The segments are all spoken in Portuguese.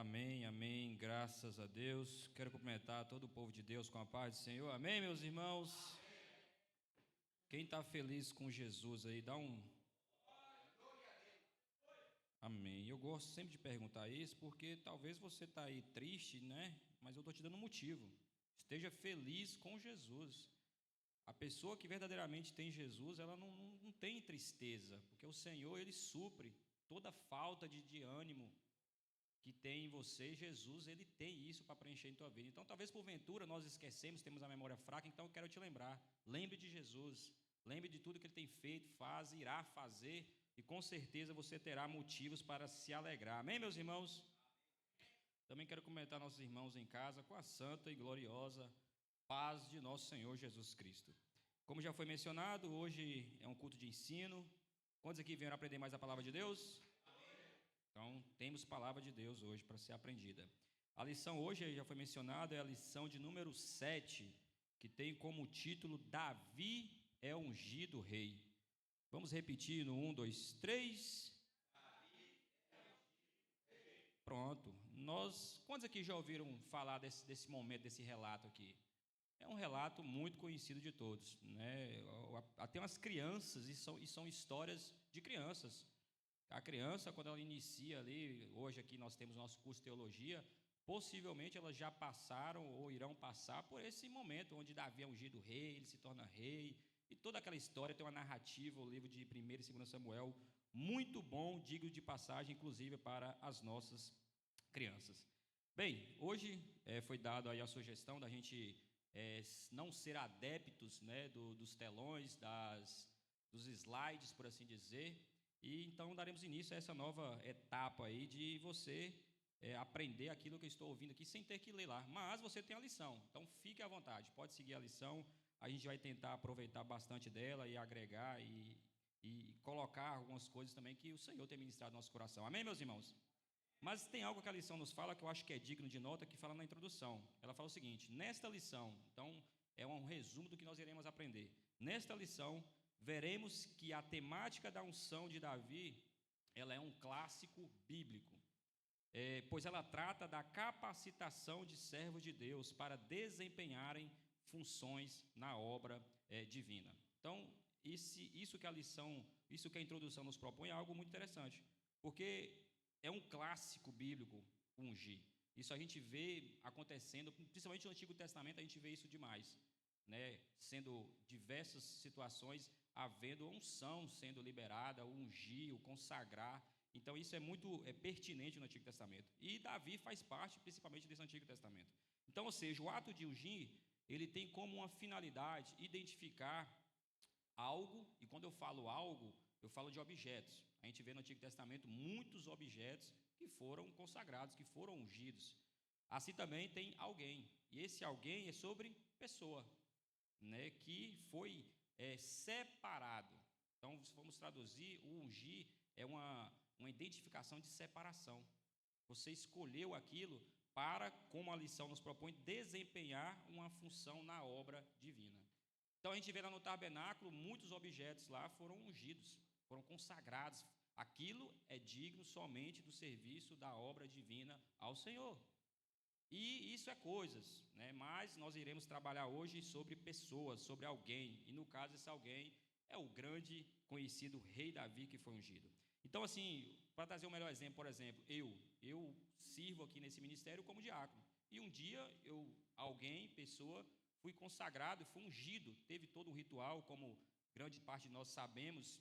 Amém, amém, graças a Deus. Quero cumprimentar todo o povo de Deus com a paz do Senhor. Amém, meus irmãos? Quem está feliz com Jesus aí, dá um amém. Eu gosto sempre de perguntar isso, porque talvez você está aí triste, né? Mas eu estou te dando um motivo. Esteja feliz com Jesus. A pessoa que verdadeiramente tem Jesus, ela não tem tristeza, porque o Senhor, Ele supre toda falta de ânimo que tem em você. Jesus, Ele tem isso para preencher em tua vida. Então, talvez porventura nós esquecemos, temos a memória fraca, então eu quero te lembrar. Lembre de Jesus, lembre de tudo que Ele tem feito, faz, irá fazer, e com certeza você terá motivos para se alegrar. Amém, meus irmãos? Também quero comentar nossos irmãos em casa com a santa e gloriosa paz de nosso Senhor Jesus Cristo. Como já foi mencionado, hoje é um culto de ensino. Quantos aqui vieram aprender mais a palavra de Deus? Então, temos palavra de Deus hoje para ser aprendida. A lição hoje, já foi mencionada, é a lição de número 7, que tem como título Davi é ungido rei. Vamos repetir no 1, 2, 3. Pronto. Quantos aqui já ouviram falar desse momento, desse relato aqui? É um relato muito conhecido de todos, né? Até umas crianças, e são histórias de crianças. A criança, quando ela inicia ali, hoje aqui nós temos nosso curso de teologia, possivelmente elas já passaram ou irão passar por esse momento onde Davi é ungido rei, ele se torna rei, e toda aquela história tem uma narrativa, o livro de 1º e 2º Samuel, muito bom, digno de passagem, inclusive para as nossas crianças. Bem, hoje foi dado aí a sugestão da gente não ser adeptos, né, dos telões, dos slides, por assim dizer. E então daremos início a essa nova etapa aí de você aprender aquilo que eu estou ouvindo aqui sem ter que ler lá. Mas você tem a lição, então fique à vontade, pode seguir a lição. A gente vai tentar aproveitar bastante dela e agregar e colocar algumas coisas também que o Senhor tem ministrado no nosso coração. Amém, meus irmãos? Mas tem algo que a lição nos fala que eu acho que é digno de nota, que fala na introdução. Ela fala o seguinte: nesta lição, então é um resumo do que nós iremos aprender. Nesta lição, veremos que a temática da unção de Davi, ela é um clássico bíblico, pois ela trata da capacitação de servos de Deus para desempenharem funções na obra divina. Então, isso que a introdução nos propõe é algo muito interessante, porque é um clássico bíblico ungir. Isso a gente vê acontecendo, principalmente no Antigo Testamento, a gente vê isso demais, né? Sendo diversas situações, havendo unção sendo liberada, o ungir, o consagrar. Então, isso é muito pertinente no Antigo Testamento. E Davi faz parte, principalmente, desse Antigo Testamento. Então, ou seja, o ato de ungir, ele tem como uma finalidade identificar algo, e quando eu falo algo, eu falo de objetos. A gente vê no Antigo Testamento muitos objetos que foram consagrados, que foram ungidos. Assim também tem alguém, e esse alguém é sobre pessoa, né, que foi separado. Então, se formos traduzir, o ungir é uma identificação de separação. Você escolheu aquilo para, como a lição nos propõe, desempenhar uma função na obra divina. Então, a gente vê lá no tabernáculo, muitos objetos lá foram ungidos, foram consagrados. Aquilo é digno somente do serviço da obra divina ao Senhor. E isso é coisas, né? Mas nós iremos trabalhar hoje sobre pessoas, sobre alguém. E no caso, esse alguém é o grande conhecido rei Davi que foi ungido. Então, assim, para trazer o melhor exemplo, por exemplo, eu sirvo aqui nesse ministério como diácono. E um dia, pessoa, fui consagrado, fui ungido. Teve todo um ritual, como grande parte de nós sabemos,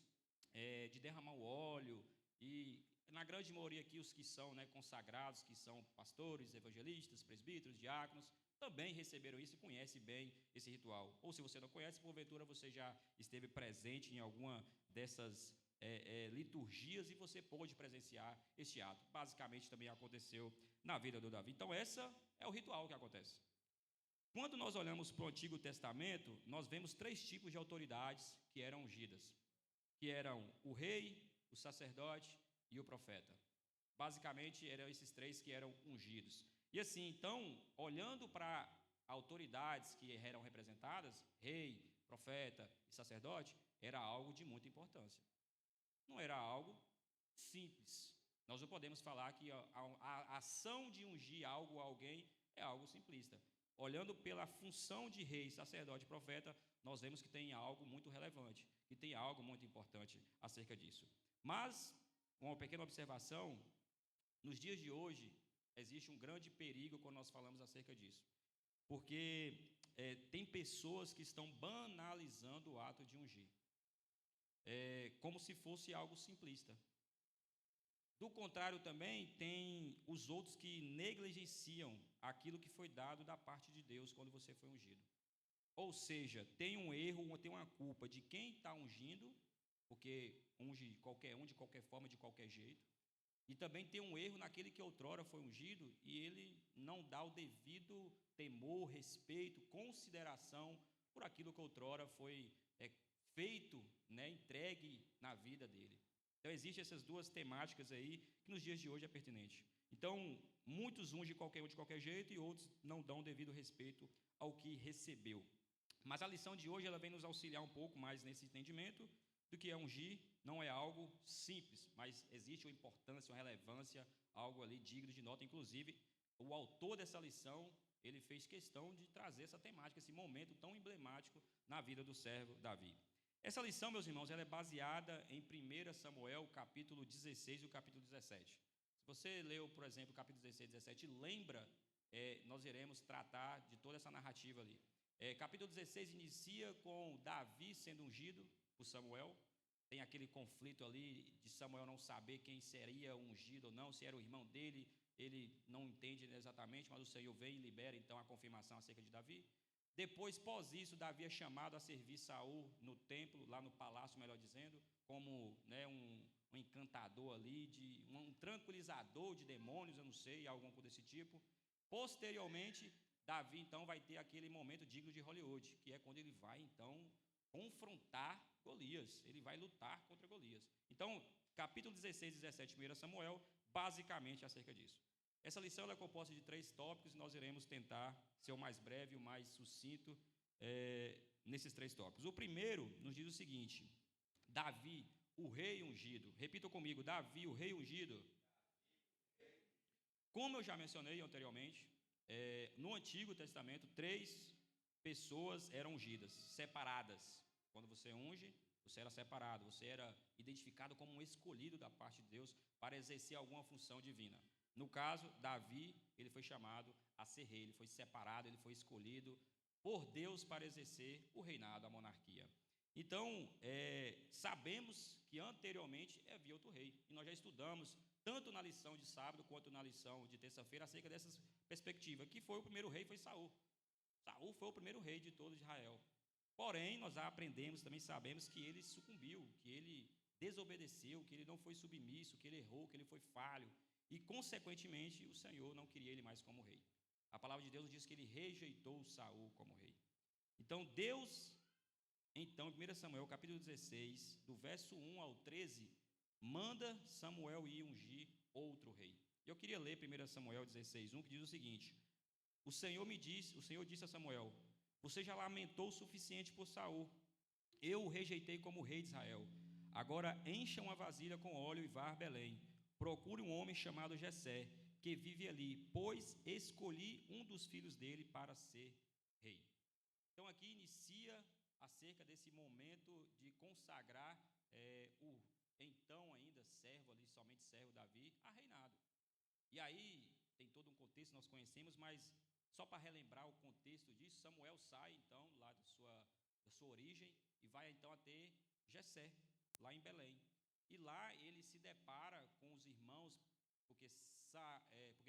de derramar o óleo. E na grande maioria aqui, os que são consagrados, que são pastores, evangelistas, presbíteros, diáconos, também receberam isso e conhecem bem esse ritual. Ou se você não conhece, porventura você já esteve presente em alguma dessas liturgias e você pôde presenciar este ato. Basicamente também aconteceu na vida do Davi. Então esse é o ritual que acontece. Quando nós olhamos para o Antigo Testamento, nós vemos 3 tipos de autoridades que eram ungidas, que eram o rei, o sacerdote e o profeta. Basicamente eram esses 3 que eram ungidos. E assim, então, olhando para autoridades que eram representadas, rei, profeta e sacerdote, era algo de muita importância. Não era algo simples. Nós não podemos falar que a ação de ungir algo ou alguém é algo simplista. Olhando pela função de rei, sacerdote e profeta, nós vemos que tem algo muito relevante, que tem algo muito importante acerca disso. Mas, uma pequena observação, nos dias de hoje, existe um grande perigo quando nós falamos acerca disso. Porque tem pessoas que estão banalizando o ato de ungir, como se fosse algo simplista. Do contrário também, tem os outros que negligenciam aquilo que foi dado da parte de Deus quando você foi ungido. Ou seja, tem um erro, tem uma culpa de quem está ungindo, porque unge qualquer um, de qualquer forma, de qualquer jeito. E também tem um erro naquele que outrora foi ungido e ele não dá o devido temor, respeito, consideração por aquilo que outrora foi feito, entregue na vida dele. Então, existem essas duas temáticas aí que nos dias de hoje é pertinente. Então, muitos ungem qualquer um de qualquer jeito e outros não dão o devido respeito ao que recebeu. Mas a lição de hoje ela vem nos auxiliar um pouco mais nesse entendimento do que é ungir. Não é algo simples, mas existe uma importância, uma relevância, algo ali digno de nota. Inclusive, o autor dessa lição, ele fez questão de trazer essa temática, esse momento tão emblemático na vida do servo Davi. Essa lição, meus irmãos, ela é baseada em 1 Samuel, capítulo 16 e o capítulo 17. Se você leu, por exemplo, o capítulo 16 e 17, lembra, nós iremos tratar de toda essa narrativa ali. Capítulo 16 inicia com Davi sendo ungido por Samuel. Tem aquele conflito ali de Samuel não saber quem seria ungido ou não, se era o irmão dele, ele não entende exatamente, mas o Senhor vem e libera então a confirmação acerca de Davi. Depois, pós isso, Davi é chamado a servir Saul no templo, lá no palácio, melhor dizendo, como um encantador ali, um tranquilizador de demônios, eu não sei, alguma coisa desse tipo. Posteriormente, Davi, então, vai ter aquele momento digno de Hollywood, que é quando ele vai, então, confrontar Golias, ele vai lutar contra Golias. Então, capítulo 16 e 17 de 1 Samuel, basicamente é acerca disso. Essa lição é composta de 3 tópicos e nós iremos tentar ser o mais breve, o mais sucinto nesses 3 tópicos. O primeiro nos diz o seguinte: Davi, o rei ungido. Repita comigo: Davi, o rei ungido. Como eu já mencionei anteriormente, no Antigo Testamento, 3 pessoas eram ungidas, separadas. Quando você unge, você era separado, você era identificado como um escolhido da parte de Deus para exercer alguma função divina. No caso, Davi, ele foi chamado a ser rei, ele foi separado, ele foi escolhido por Deus para exercer o reinado, a monarquia. Então, sabemos que anteriormente havia outro rei, e nós já estudamos, tanto na lição de sábado quanto na lição de terça-feira, acerca dessas perspectivas, que foi o primeiro rei, foi Saul. Saul foi o primeiro rei de todo Israel. Porém, nós já aprendemos, também sabemos que ele sucumbiu, que ele desobedeceu, que ele não foi submisso, que ele errou, que ele foi falho, e, consequentemente, o Senhor não queria ele mais como rei. A palavra de Deus diz que ele rejeitou Saul como rei. Então, Deus, em 1 Samuel, capítulo 16, do verso 1 ao 13, manda Samuel ir ungir outro rei. Eu queria ler 1 Samuel 16, 1, que diz o seguinte: o Senhor disse a Samuel: você já lamentou o suficiente por Saul. Eu o rejeitei como rei de Israel. Agora encha uma vasilha com óleo e vá a Belém. Procure um homem chamado Jessé, que vive ali, pois escolhi um dos filhos dele para ser rei. Então aqui inicia acerca desse momento de consagrar o então ainda servo ali, somente servo Davi, a reinado. E aí tem todo um contexto, nós conhecemos, mas só para relembrar o contexto disso, Samuel sai então lá da sua origem e vai então até Jessé, lá em Belém. E lá ele se depara com os irmãos, porque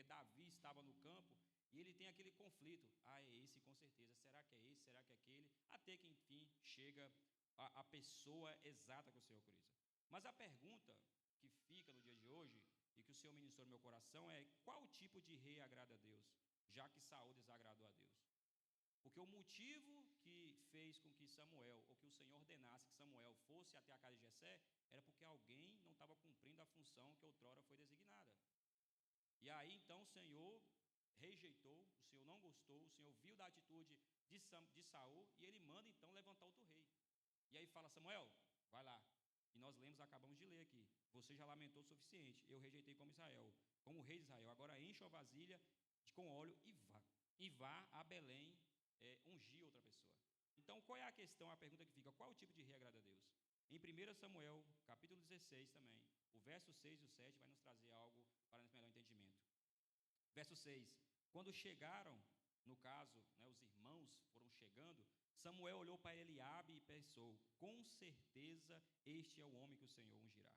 Davi estava no campo e ele tem aquele conflito. É esse com certeza, será que é esse, será que é aquele? Até que enfim chega a pessoa exata que o Senhor cruza. Mas a pergunta que fica no dia de hoje, e que o Senhor ministrou no meu coração, é: qual tipo de rei agrada a Deus, já que Saul desagradou a Deus? Porque o motivo que fez com que Samuel, ou que o Senhor ordenasse que Samuel fosse até a casa de Jessé, era porque alguém não estava cumprindo a função que outrora foi designada. E aí então o Senhor rejeitou, o Senhor não gostou, o Senhor viu da atitude de Saul, e ele manda então levantar outro rei. E aí fala: Samuel, vai lá. E nós acabamos de ler aqui: você já lamentou o suficiente, eu rejeitei como rei de Israel, agora enche encha uma vasilha com óleo e vá a Belém ungir outra pessoa. Então, qual é a questão, a pergunta que fica, qual o tipo de rei agrada a Deus? Em 1 Samuel, capítulo 16 também, o verso 6 e o 7 vai nos trazer algo para nosso melhor entendimento. Verso 6, quando chegaram, no caso, os irmãos foram chegando, Samuel olhou para Eliabe e pensou, com certeza este é o homem que o Senhor ungirá.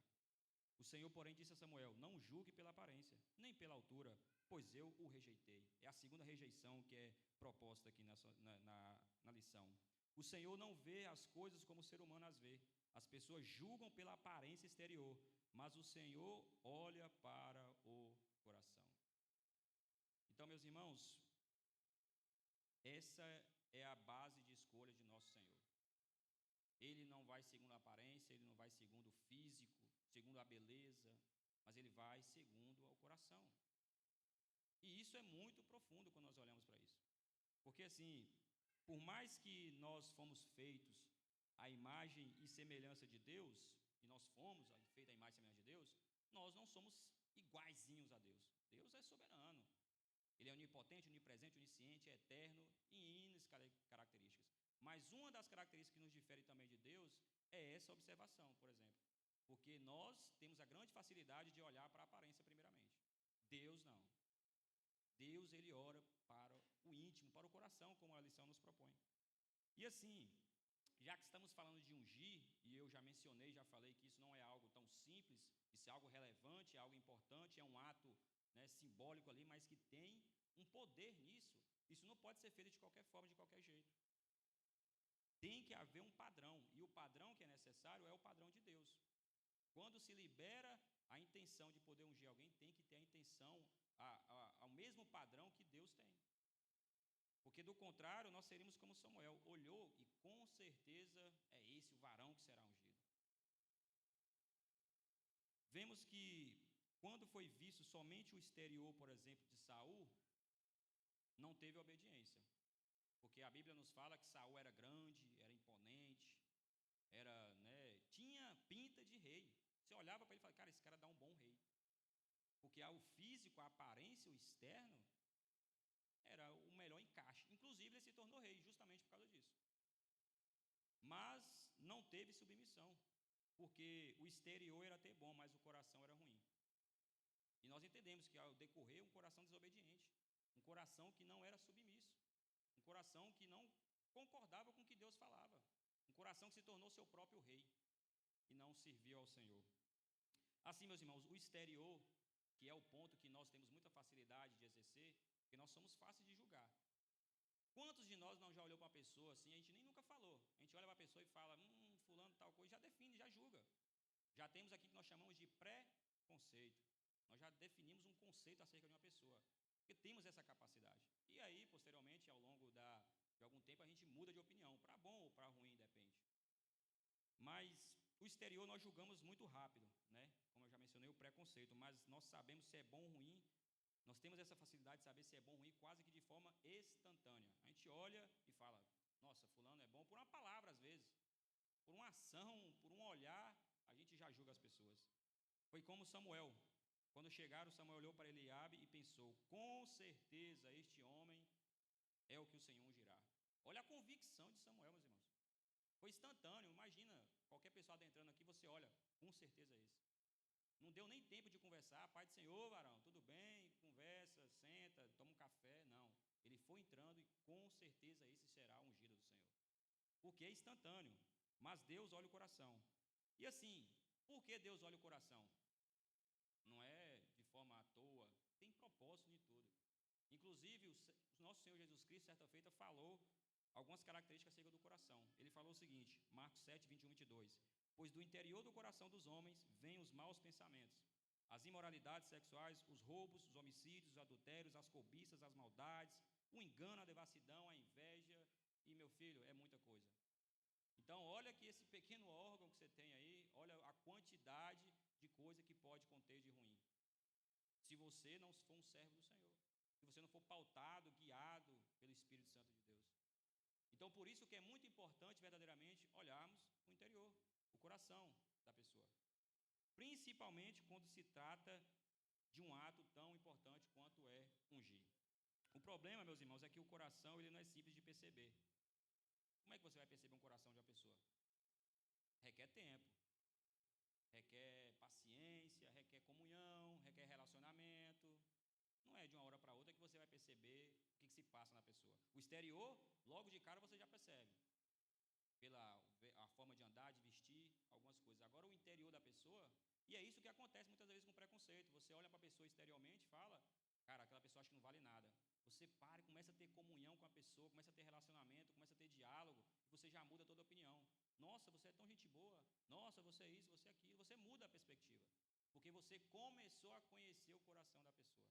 O Senhor, porém, disse a Samuel, não julgue pela aparência, nem pela altura, pois eu o rejeitei. É a segunda rejeição que é proposta aqui na lição. O Senhor não vê as coisas como o ser humano as vê. As pessoas julgam pela aparência exterior, mas o Senhor olha para o coração. Então, meus irmãos, essa é a base de escolha de nosso Senhor. Ele não vai segundo a aparência, ele não vai segundo o físico, segundo a beleza, mas ele vai segundo o coração. E isso é muito profundo quando nós olhamos para isso. Porque assim, por mais que nós fomos feitos à imagem e semelhança de Deus, e nós fomos feitos à imagem e semelhança de Deus, nós não somos iguaizinhos a Deus. Deus é soberano. Ele é onipotente, onipresente, onisciente, é eterno e N características. Mas uma das características que nos difere também de Deus é essa observação, por exemplo. Porque nós temos a grande facilidade de olhar para a aparência primeiramente. Deus não. Deus, ele ora para o íntimo, para o coração, como a lição nos propõe. E assim, já que estamos falando de ungir, e eu já mencionei, já falei que isso não é algo tão simples, isso é algo relevante, é algo importante, é um ato simbólico ali, mas que tem um poder nisso. Isso não pode ser feito de qualquer forma, de qualquer jeito. Tem que haver um padrão, e o padrão que é necessário é o padrão de Deus. Quando se libera a intenção de poder ungir alguém, tem que ter a intenção, ao mesmo padrão que Deus tem. Porque do contrário, nós seríamos como Samuel, olhou e com certeza é esse o varão que será ungido. Vemos que quando foi visto somente o exterior, por exemplo, de Saul, não teve obediência. Porque a Bíblia nos fala que Saul era grande, era imponente, tinha pinta de rei. Você olhava para ele e falava, cara, esse cara dá um bom rei. Porque o físico, a aparência, o externo, era o melhor encaixe. Inclusive, ele se tornou rei justamente por causa disso. Mas não teve submissão, porque o exterior era até bom, mas o coração era ruim. E nós entendemos que ao decorrer, um coração desobediente, um coração que não era submisso, um coração que não concordava com o que Deus falava, um coração que se tornou seu próprio rei e não serviu ao Senhor. Assim, meus irmãos, o exterior, que é o ponto que nós temos muita facilidade de exercer, porque nós somos fáceis de julgar. Quantos de nós não já olhou para uma pessoa assim, a gente nem nunca falou, a gente olha para a pessoa e fala, fulano tal coisa, já define, já julga. Já temos aqui que nós chamamos de pré-conceito. Nós já definimos um conceito acerca de uma pessoa, porque temos essa capacidade. E aí, posteriormente, ao longo de algum tempo, a gente muda de opinião, para bom ou para ruim, depende. Mas o exterior nós julgamos muito rápido, como eu já mencionei, o preconceito, mas nós sabemos se é bom ou ruim, nós temos essa facilidade de saber se é bom ou ruim quase que de forma instantânea. A gente olha e fala, nossa, fulano é bom, por uma palavra às vezes, por uma ação, por um olhar, a gente já julga as pessoas. Foi como Samuel. Quando chegaram, Samuel olhou para Eliabe e pensou, com certeza este homem é o que o Senhor ungirá. Olha a convicção de Samuel, meus irmãos. Foi instantâneo, imagina, qualquer pessoa adentrando aqui, você olha, com certeza é esse. Não deu nem tempo de conversar, Pai do Senhor, varão, tudo bem, conversa, senta, toma um café, não. Ele foi entrando e com certeza esse será o ungido do Senhor. Porque é instantâneo, mas Deus olha o coração. E assim, por que Deus olha o coração? Não é de forma à toa, tem propósito em tudo. Inclusive, o nosso Senhor Jesus Cristo, certa feita, falou algumas características acerca do coração. Ele falou o seguinte, Marcos 7, 21 e 22. Pois do interior do coração dos homens vêm os maus pensamentos, as imoralidades sexuais, os roubos, os homicídios, os adultérios, as cobiças, as maldades, o engano, a devassidão, a inveja, e, meu filho, é muita coisa. Então, olha que esse pequeno órgão que você tem aí, olha a quantidade de coisa que pode conter de ruim. Se você não for um servo do Senhor, se você não for pautado, guiado pelo Espírito Santo de Deus. Então, por isso que é muito importante, verdadeiramente, olharmos o interior, o coração da pessoa. Principalmente quando se trata de um ato tão importante quanto é problema, meus irmãos, é que o coração ele não é simples de perceber. Como é que você vai perceber um coração de uma pessoa? Requer tempo, requer paciência, requer comunhão, requer relacionamento. Não é de uma hora para outra que você vai perceber o que se passa na pessoa. O exterior, logo de cara você já percebe, pela a forma de andar, de vestir, algumas coisas. Agora o interior da pessoa, e é isso que acontece muitas vezes com preconceito. Você olha para a pessoa exteriormente e fala, cara, aquela pessoa acha que não vale nada. Você para e começa a ter comunhão com a pessoa, começa a ter relacionamento, começa a ter diálogo, e você já muda toda a opinião. Nossa, você é tão gente boa. Nossa, você é isso, você é aquilo. Você muda a perspectiva, porque você começou a conhecer o coração da pessoa.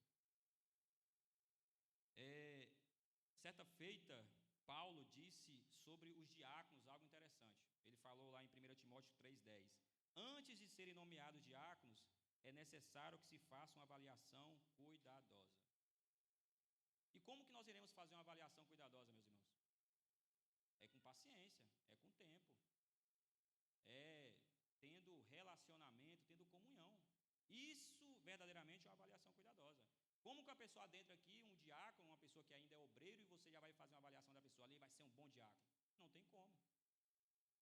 Certa feita, Paulo disse sobre os diáconos algo interessante. Ele falou lá em 1 Timóteo 3,10. Antes de serem nomeados diáconos, é necessário que se faça uma avaliação cuidadosa. E como que nós iremos fazer uma avaliação cuidadosa, meus irmãos? É com paciência, é com tempo, é tendo relacionamento, tendo comunhão. Isso verdadeiramente é uma avaliação cuidadosa. Como que a pessoa adentra aqui, um diácono, uma pessoa que ainda é obreiro, e você já vai fazer uma avaliação da pessoa ali, vai ser um bom diácono? Não tem como.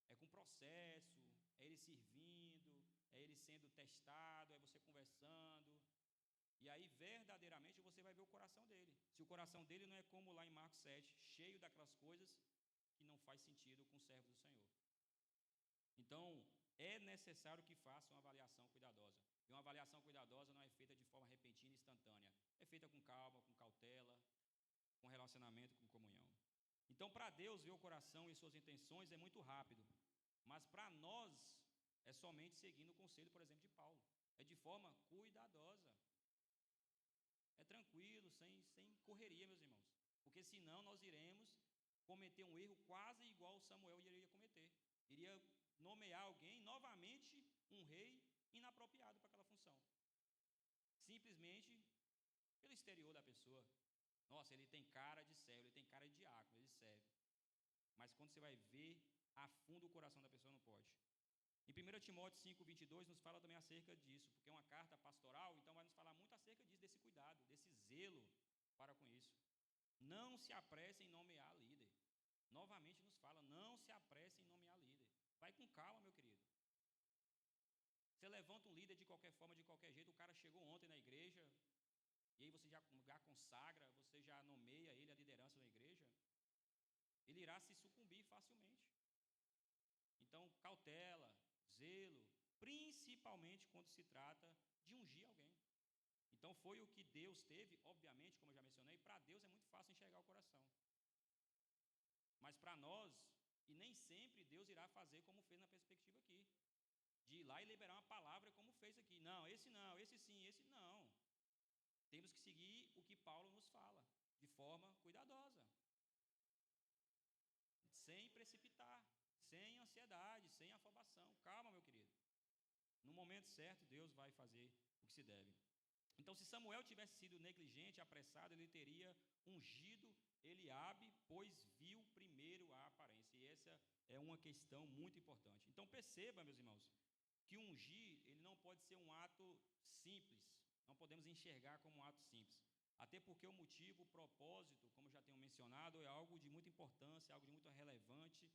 É com processo, é ele servindo, é ele sendo testado, é você conversando. E aí, verdadeiramente, você vai ver o coração dele. Se o coração dele não é como lá em Marcos 7, cheio daquelas coisas que não faz sentido com o servo do Senhor. Então, é necessário que faça uma avaliação cuidadosa. E uma avaliação cuidadosa não é feita de forma repentina e instantânea. É feita com calma, com cautela, com relacionamento, com comunhão. Então, para Deus ver o coração e suas intenções é muito rápido. Mas para nós é somente seguindo o conselho, por exemplo, de Paulo. É de forma cuidadosa. É tranquilo, sem correria, meus irmãos. Porque senão nós iremos cometer um erro quase igual o Samuel iria cometer. Iria nomear alguém, novamente um rei inapropriado para aquela função. Simplesmente pelo exterior da pessoa. Nossa, ele tem cara de servo, ele tem cara de diácono, ele serve. Mas quando você vai ver a fundo o coração da pessoa, não pode. Em 1 Timóteo 5,22 nos fala também acerca disso, porque é uma carta pastoral, então vai nos falar muito acerca disso, desse cuidado, desse zelo para com isso. Não se apresse em nomear líder. Novamente nos fala, não se apresse em nomear líder. Vai com calma, meu querido. Você levanta um líder de qualquer forma, de qualquer jeito, o cara chegou ontem na igreja, e aí você já consagra, você já nomeia ele a liderança na igreja, ele irá se sucumbir facilmente. Então, cautela, zelo, principalmente quando se trata de ungir alguém. Então, foi o que Deus teve, obviamente, como eu já mencionei, para Deus é muito fácil enxergar o coração. Mas para nós, e nem sempre Deus irá fazer como fez na perspectiva aqui, de ir lá e liberar uma palavra como fez aqui. Não, esse sim, esse não. Temos que seguir o que Paulo nos fala, de forma cuidadosa, sem precipitar, sem ansiedade, sem afobação. Calma, meu querido. No momento certo, Deus vai fazer o que se deve. Então, se Samuel tivesse sido negligente, apressado, ele teria ungido Eliabe, pois viu primeiro a aparência. E essa é uma questão muito importante. Então, perceba, meus irmãos, que ungir, ele não pode ser um ato simples. Não podemos enxergar como um ato simples. Até porque o motivo, o propósito, como já tenho mencionado, é algo de muita importância, algo de muito relevante.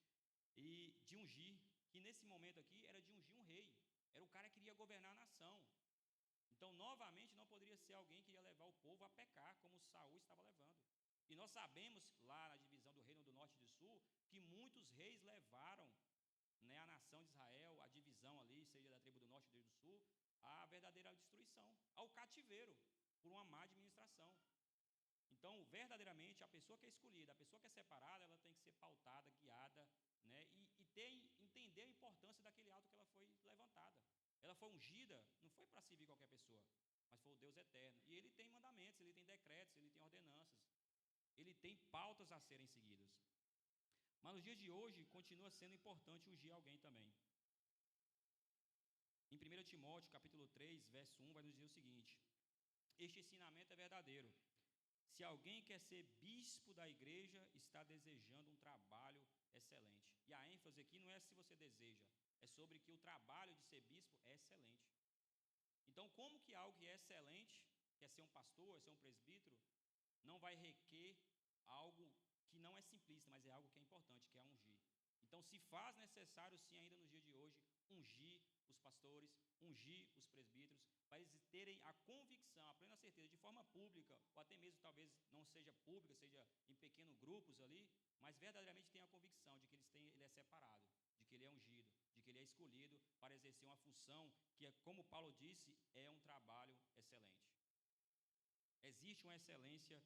E de ungir, que nesse momento aqui era de ungir um rei. Era o cara que iria governar a nação. Então, novamente, não poderia ser alguém que ia levar o povo a pecar, como Saul estava levando. E nós sabemos, lá na divisão do reino do norte e do sul, que muitos reis levaram, né, a nação de Israel, a divisão ali, seja da tribo do norte ou do sul, à verdadeira destruição, ao cativeiro, por uma má administração. Então, verdadeiramente, a pessoa que é escolhida, a pessoa que é separada, ela tem que ser pautada, guiada, né, entender a importância daquele ato que ela foi levantada. Ela foi ungida, não foi para servir qualquer pessoa, mas foi o Deus eterno. E ele tem mandamentos, ele tem decretos, ele tem ordenanças, ele tem pautas a serem seguidas. Mas nos dias de hoje, continua sendo importante ungir alguém também. Em 1 Timóteo, capítulo 3, verso 1, vai nos dizer o seguinte: este ensinamento é verdadeiro. Se alguém quer ser bispo da igreja, está desejando um trabalho excelente. E a ênfase aqui não é se você deseja, é sobre que o trabalho de ser bispo é excelente. Então, como que algo que é excelente, que é ser um pastor, é ser um presbítero, não vai requer algo que não é simplista, mas é algo que é importante, que é ungir. Então, se faz necessário, sim, ainda nos dias de hoje, ungir os pastores, ungir os presbíteros, para eles terem a convicção, a plena certeza, de forma pública, ou até mesmo talvez não seja pública, seja em pequenos grupos ali, mas verdadeiramente tem a convicção de que ele é separado, de que ele é ungido, de que ele é escolhido para exercer uma função que, como Paulo disse, é um trabalho excelente. Existe uma excelência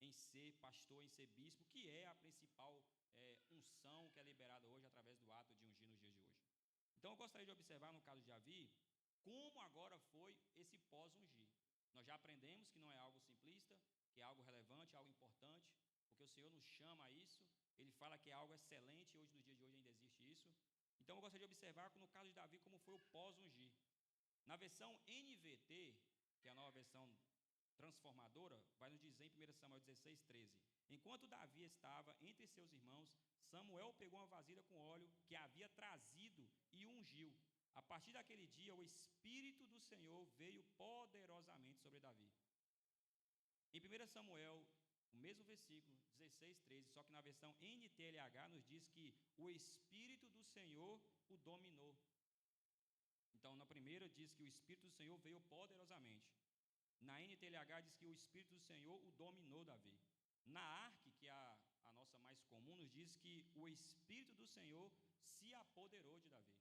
em ser pastor, em ser bispo, que é a principal unção que é liberada hoje através do ato de ungir nos dias de hoje. Então eu gostaria de observar no caso de Davi, como agora foi esse pós-ungir. Nós já aprendemos que não é algo simplista, que é algo relevante, algo importante, porque o Senhor nos chama a isso, Ele fala que é algo excelente, e hoje, nos dias de hoje, ainda existe isso. Então eu gostaria de observar, no caso de Davi, como foi o pós-ungir. Na versão NVT, que é a nova versão transformadora, vai nos dizer em 1 Samuel 16, 13. Enquanto Davi estava entre seus irmãos, Samuel pegou uma vasilha com óleo que havia trazido e ungiu. A partir daquele dia, o Espírito do Senhor veio poderosamente sobre Davi. Em 1 Samuel, o mesmo versículo, 16, 13, só que na versão NTLH nos diz que o Espírito do Senhor o dominou. Então, na primeira diz que o Espírito do Senhor veio poderosamente. Na NTLH diz que o Espírito do Senhor o dominou Davi. Na ARC, que é a nossa mais comum, nos diz que o Espírito do Senhor se apoderou de Davi.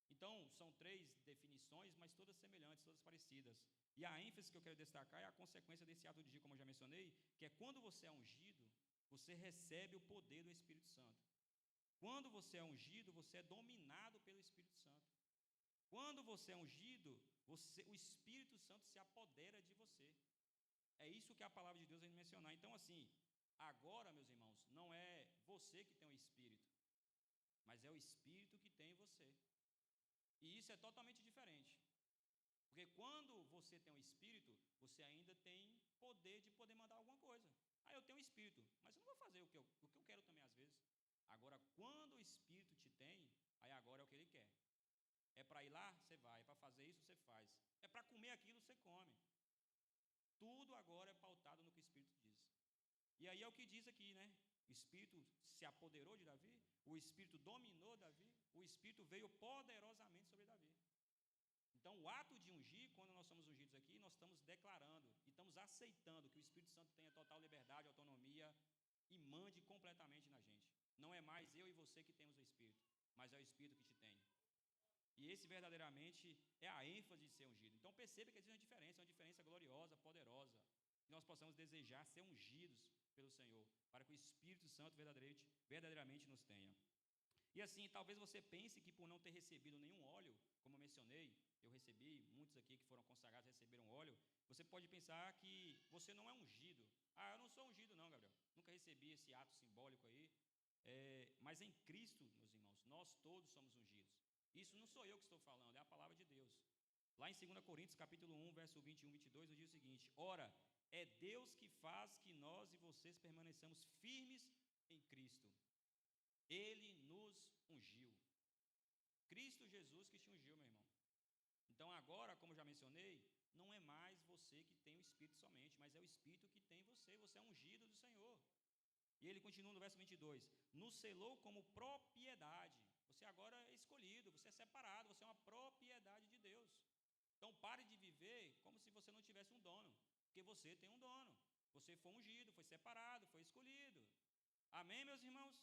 Então, são três definições, mas todas semelhantes, todas parecidas. E a ênfase que eu quero destacar é a consequência desse ato de ungir, como eu já mencionei, que é quando você é ungido, você recebe o poder do Espírito Santo. Quando você é ungido, você é dominado pelo Espírito Santo. Quando você é ungido, o Espírito Santo se apodera de você. É isso que a palavra de Deus vem mencionar. Então, assim, agora, meus irmãos, não é você que tem o Espírito, mas é o Espírito que tem em você. E isso é totalmente diferente. Porque quando você tem o Espírito, você ainda tem poder de poder mandar alguma coisa. Eu tenho o Espírito, mas eu não vou fazer o que eu quero também às vezes. Agora, quando o Espírito te tem, aí agora é o que Ele quer. É para ir lá? Você vai. É para fazer isso? Você faz. É para comer aquilo? Você come. Tudo agora é pautado no que o Espírito diz. E aí é o que diz aqui, né? O Espírito se apoderou de Davi, o Espírito dominou Davi, o Espírito veio poderosamente sobre Davi. Então, o ato de ungir, quando nós somos ungidos aqui, nós estamos declarando e estamos aceitando que o Espírito Santo tenha total liberdade, autonomia e mande completamente na gente. Não é mais eu e você que temos o Espírito, mas é o Espírito que te tem. E esse verdadeiramente é a ênfase de ser ungido. Então perceba que existe uma diferença gloriosa, poderosa. Que nós possamos desejar ser ungidos pelo Senhor, para que o Espírito Santo verdadeiramente nos tenha. E assim, talvez você pense que por não ter recebido nenhum óleo, como eu mencionei, eu recebi, muitos aqui que foram consagrados receberam óleo, você pode pensar que você não é ungido. Eu não sou ungido não, Gabriel. Nunca recebi esse ato simbólico aí. Mas em Cristo, meus irmãos, nós todos somos ungidos. Isso não sou eu que estou falando, é a palavra de Deus. Lá em 2 Coríntios, capítulo 1, verso 21 e 22, nos diz o seguinte: ora, é Deus que faz que nós e vocês permaneçamos firmes em Cristo. Ele nos ungiu. Cristo Jesus que te ungiu, meu irmão. Então agora, como já mencionei, não é mais você que tem o Espírito somente, mas é o Espírito que tem você. Você é ungido do Senhor. E ele continua no verso 22, nos selou como propriedade. Você agora é escolhido, você é separado, você é uma propriedade de Deus. Então pare de viver como se você não tivesse um dono, porque você tem um dono. Você foi ungido, foi separado, foi escolhido. Amém, meus irmãos?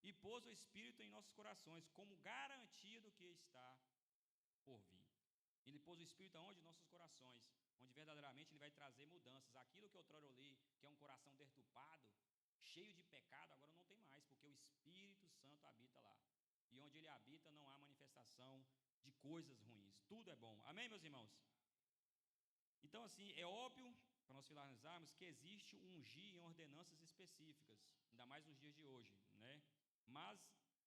E pôs o Espírito em nossos corações como garantia do que está por vir. Ele pôs o Espírito aonde? Em nossos corações, onde verdadeiramente Ele vai trazer mudanças. Aquilo que outrora eu li, que é um coração deturpado, cheio de pecado, agora não tem mais, porque o Espírito Santo habita lá. E onde Ele habita não há manifestação de coisas ruins. Tudo é bom. Amém, meus irmãos? Então, assim, é óbvio, para nós finalizarmos, que existe um ungir em ordenanças específicas, ainda mais nos dias de hoje, né? Mas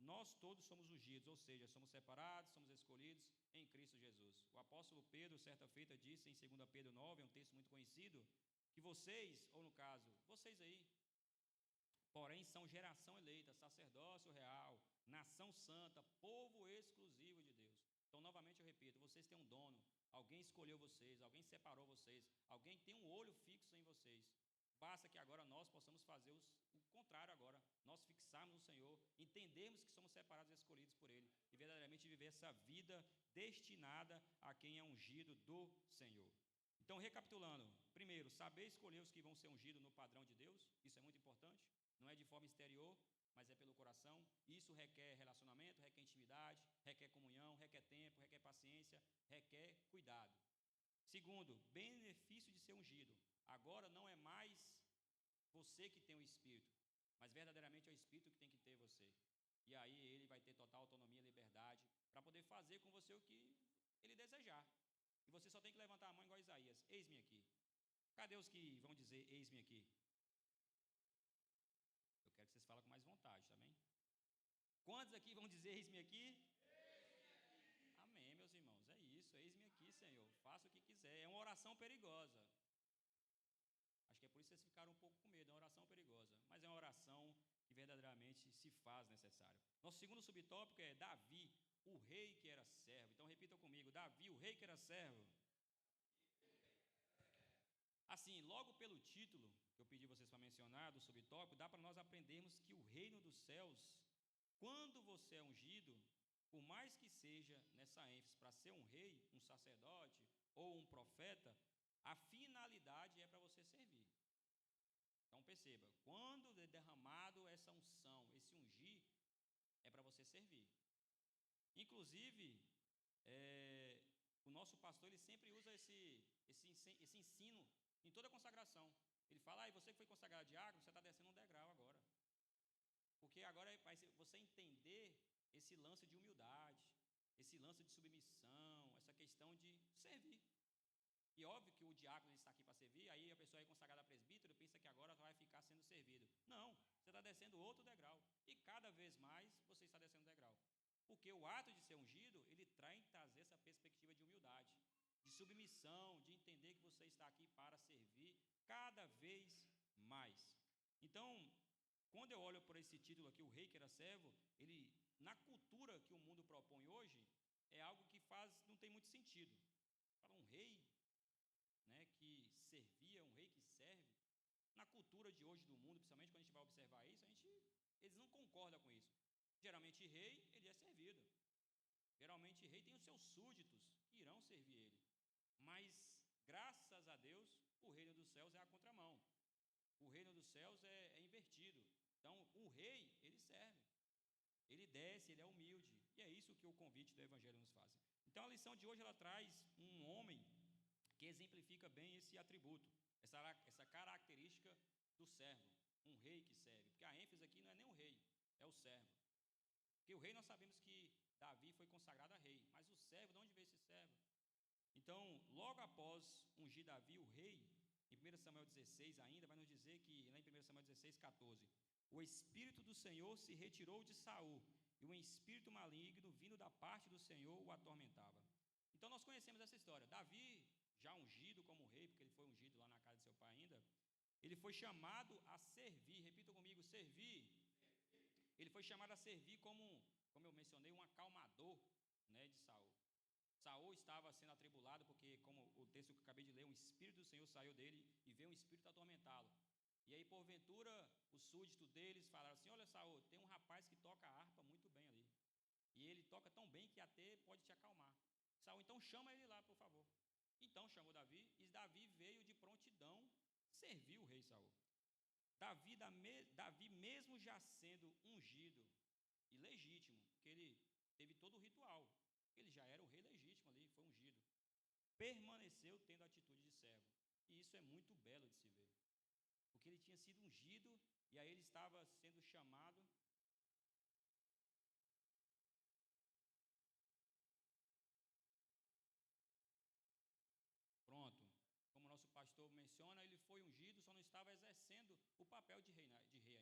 nós todos somos ungidos, ou seja, somos separados, somos escolhidos em Cristo Jesus. O apóstolo Pedro, certa feita, disse em 2 Pedro 9, é um texto muito conhecido, que vocês, ou no caso, vocês aí, porém são geração eleita, sacerdócio real, nação santa, povo exclusivo de Deus. Então, novamente eu repito, vocês têm um dono, alguém escolheu vocês, alguém separou vocês, alguém tem um olho fixo em vocês. faça que agora nós possamos fazer o contrário agora. Nós fixarmos no Senhor, entendermos que somos separados e escolhidos por Ele, e verdadeiramente viver essa vida destinada a quem é ungido do Senhor. Então, recapitulando, primeiro, saber escolher os que vão ser ungidos no padrão de Deus, isso é muito importante, não é de forma exterior, mas é pelo coração. Isso requer relacionamento, requer intimidade, requer comunhão, requer tempo, requer paciência, requer cuidado. Segundo, benefício de ser ungido. Agora não é mais você que tem o Espírito, mas verdadeiramente é o Espírito que tem que ter você. E aí ele vai ter total autonomia e liberdade para poder fazer com você o que ele desejar. E você só tem que levantar a mão igual a Isaías: eis-me aqui. Cadê os que vão dizer eis-me aqui? Eu quero que vocês falem com mais vontade, tá bem? Quantos aqui vão dizer eis-me aqui? Eis-me aqui. Amém, meus irmãos, é isso, eis-me aqui, Senhor, faça o que quiser. É uma oração perigosa. Acho que é por isso que vocês ficaram um pouco com medo, é uma oração perigosa, mas é uma oração que verdadeiramente se faz necessário. Nosso segundo subtópico é Davi, o rei que era servo. Então repitam comigo: Davi, o rei que era servo. Assim, logo pelo título que eu pedi vocês para mencionar, do subtópico, dá para nós aprendermos que o reino dos céus, quando você é ungido, por mais que seja nessa ênfase para ser um rei, um sacerdote ou um profeta, a finalidade é para você servir. Então perceba, quando é derramado essa unção, esse ungir, é para você servir. Inclusive, o nosso pastor ele sempre usa esse ensino em toda a consagração. Ele fala: você que foi consagrado diácono, você está descendo um degrau agora. Porque agora vai você entender esse lance de humildade, esse lance de submissão, essa questão de servir. E óbvio que o diácono está aqui para servir, aí a pessoa é consagrada a presbítero, pensa que agora vai ficar sendo servido. Não, você está descendo outro degrau. E cada vez mais você está descendo degrau. Porque o ato de ser ungido, ele trazer essa perspectiva de humildade, de submissão, de entender que você está aqui para servir cada vez mais. Então, quando eu olho por esse título aqui, o rei que era servo, ele, na cultura que o mundo propõe hoje, é algo que não tem muito sentido. Fala um rei, né, que servia, um rei que serve. Na cultura de hoje do mundo, principalmente quando a gente vai observar isso, eles não concordam com isso. Geralmente rei, ele é servido. Geralmente rei tem os seus súditos que irão servir ele. Mas, graças a Deus, o reino dos céus é a contramão. O reino dos céus é invertido. Então, o rei, ele serve. Ele desce, ele é humilde. E é isso que o convite do Evangelho nos faz. Então, a lição de hoje, ela traz um homem que exemplifica bem esse atributo, essa característica do servo, um rei que serve. Porque a ênfase aqui não é nem o rei, é o servo. Porque o rei nós sabemos que Davi foi consagrado a rei, mas o servo, de onde veio esse servo? Então, logo após ungir Davi, o rei, em 1 Samuel 16 ainda, vai nos dizer que, lá em 1 Samuel 16, 14, o Espírito do Senhor se retirou de Saul, e um espírito maligno, vindo da parte do Senhor, o atormentava. Então, nós conhecemos essa história. Davi, já ungido como rei, porque ele foi ungido lá na casa de seu pai ainda, ele foi chamado a servir, repita comigo, servir. Ele foi chamado a servir como eu mencionei, um acalmador, né, de Saul. Saul estava sendo atribulado porque, como o texto que eu acabei de ler, um espírito do Senhor saiu dele e veio um espírito atormentá-lo. E aí, porventura, os súditos deles falaram assim: olha, Saul, tem um rapaz que toca a harpa muito bem ali. E ele toca tão bem que até pode te acalmar. Saul, então chama ele lá, por favor. Então chamou Davi, e Davi veio de prontidão servir o rei Saul. Davi mesmo já sendo ungido e legítimo, porque ele teve todo o ritual, ele já era o rei legítimo ali, foi ungido, permaneceu tendo a atitude de servo. E isso é muito belo de se ver, porque ele tinha sido ungido e aí ele estava sendo chamado. Pronto, como o nosso pastor menciona, ele foi ungido, só não estava exercendo o papel de rei ainda.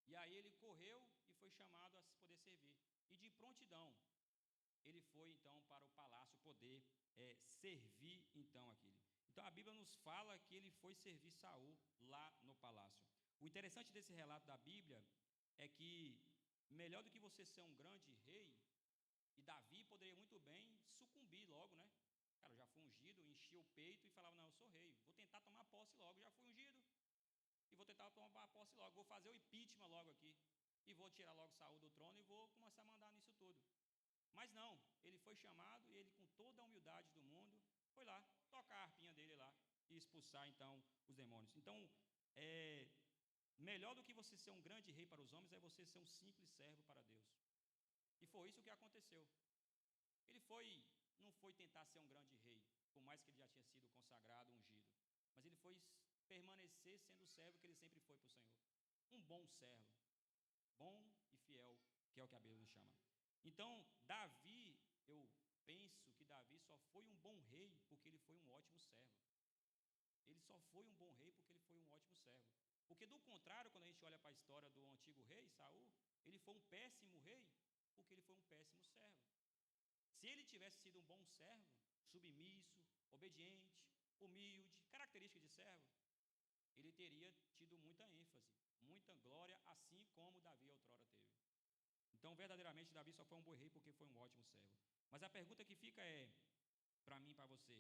E aí ele correu e foi chamado a poder servir. E de prontidão, ele foi então para o palácio poder servir então aquele. Então a Bíblia nos fala que ele foi servir Saul lá no palácio. O interessante desse relato da Bíblia é que melhor do que você ser um grande rei, e Davi poderia muito bem sucumbir logo, né? Cara, já fui ungido, enchia o peito e falava: não, eu sou rei, vou tentar tomar posse logo, já fui ungido. toma posse logo, vou fazer o impeachment logo aqui, e vou tirar logo Saul do trono e vou começar a mandar nisso tudo. Mas não, ele foi chamado e ele, com toda a humildade do mundo, foi lá, tocar a harpinha dele lá e expulsar então os demônios. Então, melhor do que você ser um grande rei para os homens é você ser um simples servo para Deus. E foi isso que aconteceu. Ele não foi tentar ser um grande rei, por mais que ele já tinha sido consagrado, ungido, mas ele foi permanecer sendo o servo que ele sempre foi para o Senhor. Um bom servo, bom e fiel, que é o que a Bíblia nos chama. Então, Davi, eu penso que Davi só foi um bom rei porque ele foi um ótimo servo. Ele só foi um bom rei porque ele foi um ótimo servo. Porque, do contrário, quando a gente olha para a história do antigo rei, Saul, ele foi um péssimo rei porque ele foi um péssimo servo. Se ele tivesse sido um bom servo, submisso, obediente, humilde, característica de servo, ele teria tido muita ênfase, muita glória, assim como Davi outrora teve. Então, verdadeiramente, Davi só foi um bom rei porque foi um ótimo servo. Mas a pergunta que fica é, para mim e para você,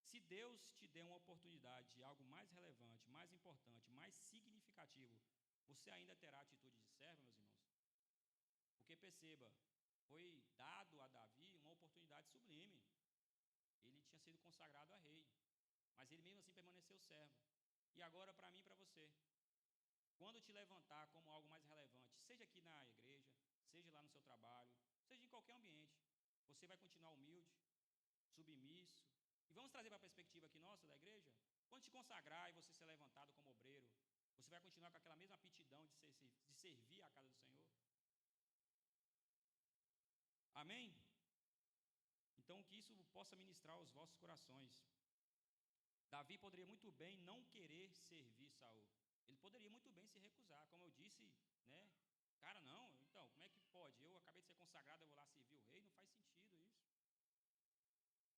se Deus te der uma oportunidade de algo mais relevante, mais importante, mais significativo, você ainda terá atitude de servo, meus irmãos? Porque perceba, foi dado a Davi uma oportunidade sublime. Ele tinha sido consagrado a rei, mas ele mesmo assim permaneceu servo. E agora, para mim e para você, quando te levantar como algo mais relevante, seja aqui na igreja, seja lá no seu trabalho, seja em qualquer ambiente, você vai continuar humilde, submisso. E vamos trazer para a perspectiva aqui nossa da igreja, quando te consagrar e você ser levantado como obreiro, você vai continuar com aquela mesma aptidão de servir a casa do Senhor? Amém? Então, que isso possa ministrar aos vossos corações. Davi poderia muito bem não querer servir Saul. Ele poderia muito bem se recusar, como eu disse, né? Cara, não, então, como é que pode? Eu acabei de ser consagrado, eu vou lá servir o rei? Não faz sentido isso.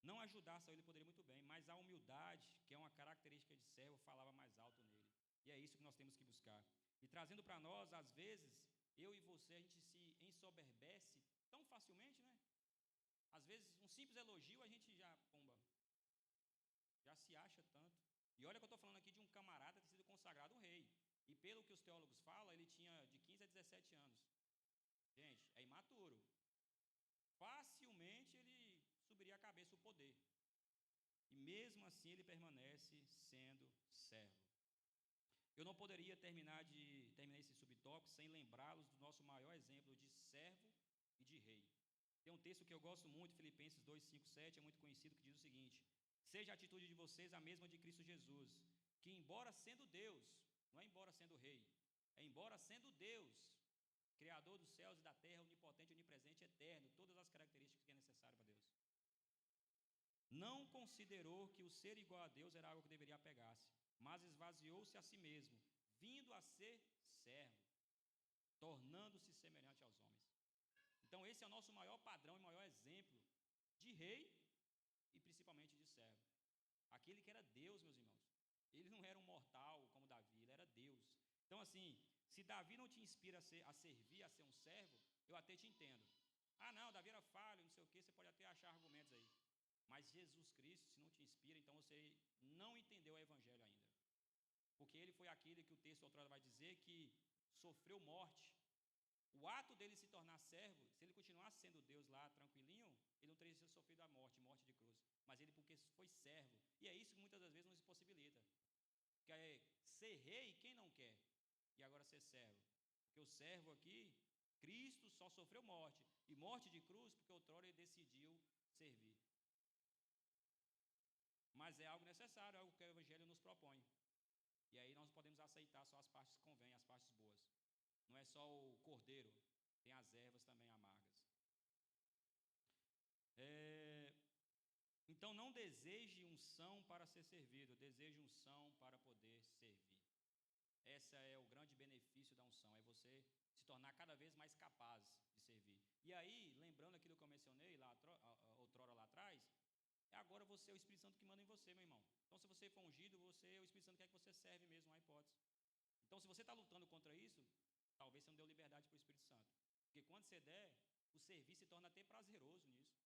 Não ajudar Saul, ele poderia muito bem, mas a humildade, que é uma característica de servo, falava mais alto nele. E é isso que nós temos que buscar. E trazendo para nós, às vezes, eu e você, a gente se ensoberbece tão facilmente, né? Às vezes, um simples elogio, a gente já, pomba, já se acha tanto. E olha que eu estou falando aqui de um camarada ter sido consagrado um rei. E pelo que os teólogos falam, ele tinha de 15 a 17 anos. Gente, é imaturo. Facilmente ele subiria a cabeça o poder. E mesmo assim ele permanece sendo servo. Eu não poderia terminar esse subtópico sem lembrá-los do nosso maior exemplo de servo e de rei. Tem um texto que eu gosto muito, Filipenses 2, 5, 7, é muito conhecido, que diz o seguinte: seja a atitude de vocês a mesma de Cristo Jesus, que embora sendo Deus, não é embora sendo rei, é embora sendo Deus, Criador dos céus e da terra, onipotente, onipresente, eterno, todas as características que é necessário para Deus, não considerou que o ser igual a Deus era algo que deveria apegar-se, mas esvaziou-se a si mesmo, vindo a ser servo, tornando-se semelhante aos homens. Então esse é o nosso maior padrão e maior exemplo de rei e principalmente de servo. Aquele que era Deus, meus irmãos. Ele não era um mortal como Davi, ele era Deus. Então assim, se Davi não te inspira a servir, a ser um servo, eu até te entendo. Ah não, Davi era falho, não sei o que, você pode até achar argumentos aí. Mas Jesus Cristo, se não te inspira, então você não entendeu o Evangelho ainda. Porque ele foi aquele que o texto outrora vai dizer que sofreu morte. O ato dele se tornar servo, se ele continuasse sendo Deus lá, tranquilinho, ele não teria sofrido a morte de cruz. Mas ele porque foi servo. E é isso que muitas das vezes nos impossibilita. Que é ser rei quem não quer. E agora ser servo. Porque o servo aqui, Cristo só sofreu morte. E morte de cruz porque outrora ele decidiu servir. Mas é algo necessário, é algo que o Evangelho nos propõe. E aí nós podemos aceitar só as partes que convêm, as partes boas. Não é só o cordeiro, tem as ervas também amargas. Então não deseje unção para ser servido, deseje unção para poder servir. Esse é o grande benefício da unção, é você se tornar cada vez mais capaz de servir. E aí, lembrando aquilo que eu mencionei outrora lá atrás, é agora você, é o Espírito Santo que manda em você, meu irmão. Então se você for ungido, o Espírito Santo quer que você serve mesmo, não há hipótese. Então se você está lutando contra isso, talvez você não deu liberdade para o Espírito Santo. Porque quando você der, o serviço se torna até prazeroso nisso.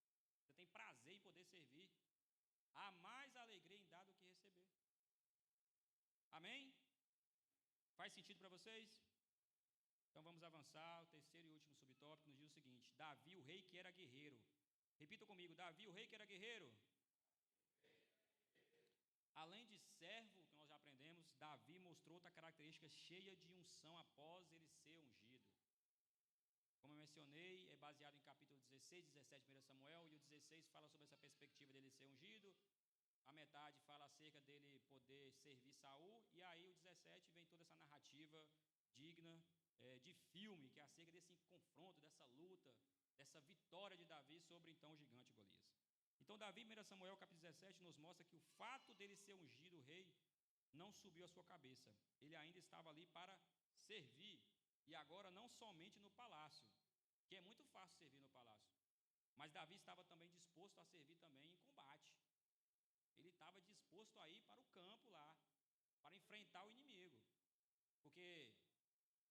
Você tem prazer em poder servir. Há mais alegria em dar do que receber. Amém? Faz sentido para vocês? Então vamos avançar. O terceiro e último subtópico nos diz o seguinte: Davi, o rei que era guerreiro. Repita comigo: Davi, o rei que era guerreiro. Além de servo, que nós já aprendemos, Davi mostrou outra característica cheia de unção após ele ser ungido. Como eu mencionei, é baseado em capítulo 16, 17 de 1 Samuel, e o 16 fala sobre essa perspectiva dele ser ungido, a metade fala acerca dele poder servir Saul, e aí o 17 vem toda essa narrativa digna de filme, que é acerca desse confronto, dessa luta, dessa vitória de Davi sobre então o gigante Golias. Então Davi, 1 Samuel capítulo 17, nos mostra que o fato dele ser ungido rei não subiu à sua cabeça, ele ainda estava ali para servir. E agora não somente no palácio, que é muito fácil servir no palácio, mas Davi estava também disposto a servir também em combate. Ele estava disposto a ir para o campo lá, para enfrentar o inimigo. Porque,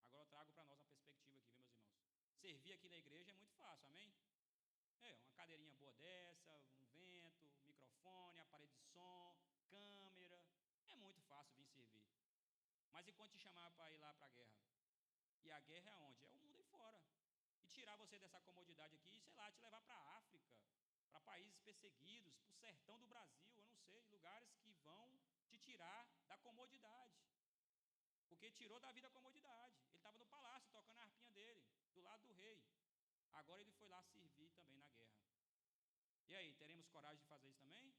agora eu trago para nós uma perspectiva aqui, viu, meus irmãos? Servir aqui na igreja é muito fácil, amém? Uma cadeirinha boa dessa, um vento, um microfone, aparelho de som, câmera. É muito fácil vir servir. Mas e quando te chamar para ir lá para a guerra? E a guerra é onde? É o mundo aí fora. E tirar você dessa comodidade aqui e, sei lá, te levar para a África, para países perseguidos, para o sertão do Brasil, eu não sei, lugares que vão te tirar da comodidade. Porque tirou Davi da comodidade. Ele estava no palácio, tocando a harpinha dele, do lado do rei. Agora ele foi lá servir também na guerra. E aí, teremos coragem de fazer isso também?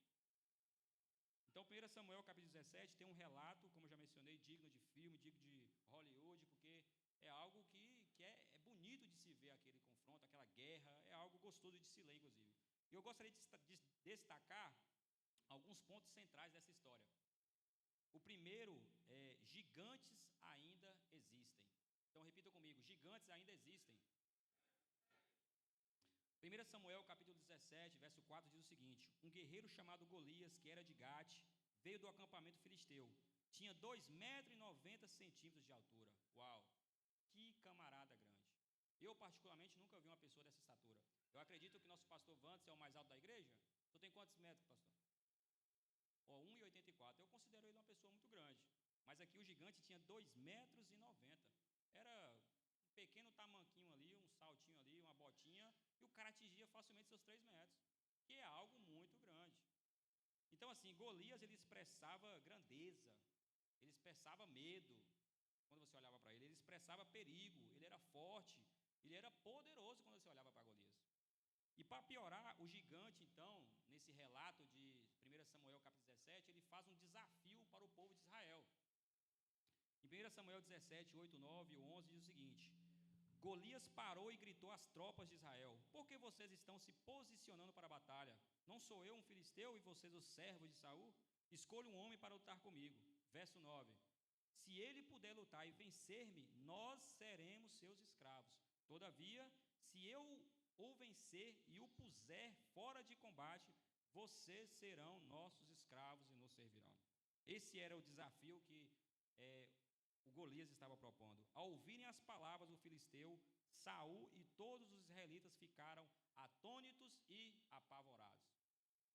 Então, 1 Samuel capítulo 17 tem um relato, como eu já mencionei, digno de filme, digno de Hollywood, porque é algo que é bonito de se ver aquele confronto, aquela guerra, é algo gostoso de se ler, inclusive. E eu gostaria de destacar alguns pontos centrais dessa história. O primeiro é: gigantes ainda existem. Então, repita comigo: gigantes ainda existem. 1 Samuel capítulo 17, verso 4 diz o seguinte: um guerreiro chamado Golias, que era de Gate, veio do acampamento filisteu. Tinha 2,90 m de altura. Uau! Que camarada grande. Eu, particularmente, nunca vi uma pessoa dessa estatura. Eu acredito que nosso pastor Vantes é o mais alto da igreja. Tu tem quantos metros, pastor? 1,84 m. Eu considero ele uma pessoa muito grande. Mas aqui o gigante tinha 2,90 m. Era um pequeno tamanquinho ali, um saltinho ali, uma botinha, e o cara atingia facilmente seus 3 metros, que é algo muito grande. Então, assim, Golias, ele expressava grandeza, ele expressava medo. Quando você olhava para ele, ele expressava perigo, ele era forte, ele era poderoso quando você olhava para Golias. E para piorar, o gigante, então, nesse relato de 1 Samuel capítulo 17, ele faz um desafio para o povo de Israel. Em 1 Samuel 17, 8, 9 e 11 diz o seguinte: Golias parou e gritou às tropas de Israel: por que vocês estão se posicionando para a batalha? Não sou eu um filisteu e vocês os servos de Saul? Escolha um homem para lutar comigo. Verso 9: se ele puder lutar e vencer-me, nós seremos seus escravos. Todavia, se eu o vencer e o puser fora de combate, vocês serão nossos escravos e nos servirão. Esse era o desafio que o Golias estava propondo. Ao ouvirem as palavras do filisteu, Saul e todos os israelitas ficaram atônitos e apavorados.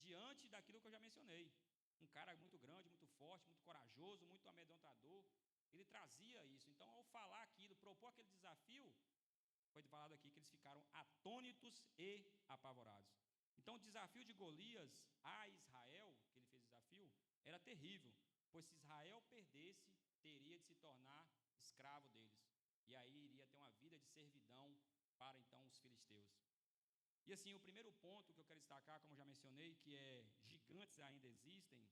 Diante daquilo que eu já mencionei, um cara muito grande, muito forte, muito corajoso, muito amedrontador, ele trazia isso. Então, ao falar aquilo, propor aquele desafio, foi falado aqui que eles ficaram atônitos e apavorados. Então, o desafio de Golias a Israel, que ele fez desafio, era terrível, pois se Israel perdesse, teria de se tornar escravo deles. E aí iria ter uma vida de servidão para então os filisteus. E assim, o primeiro ponto que eu quero destacar, como já mencionei, que é gigantes ainda existem,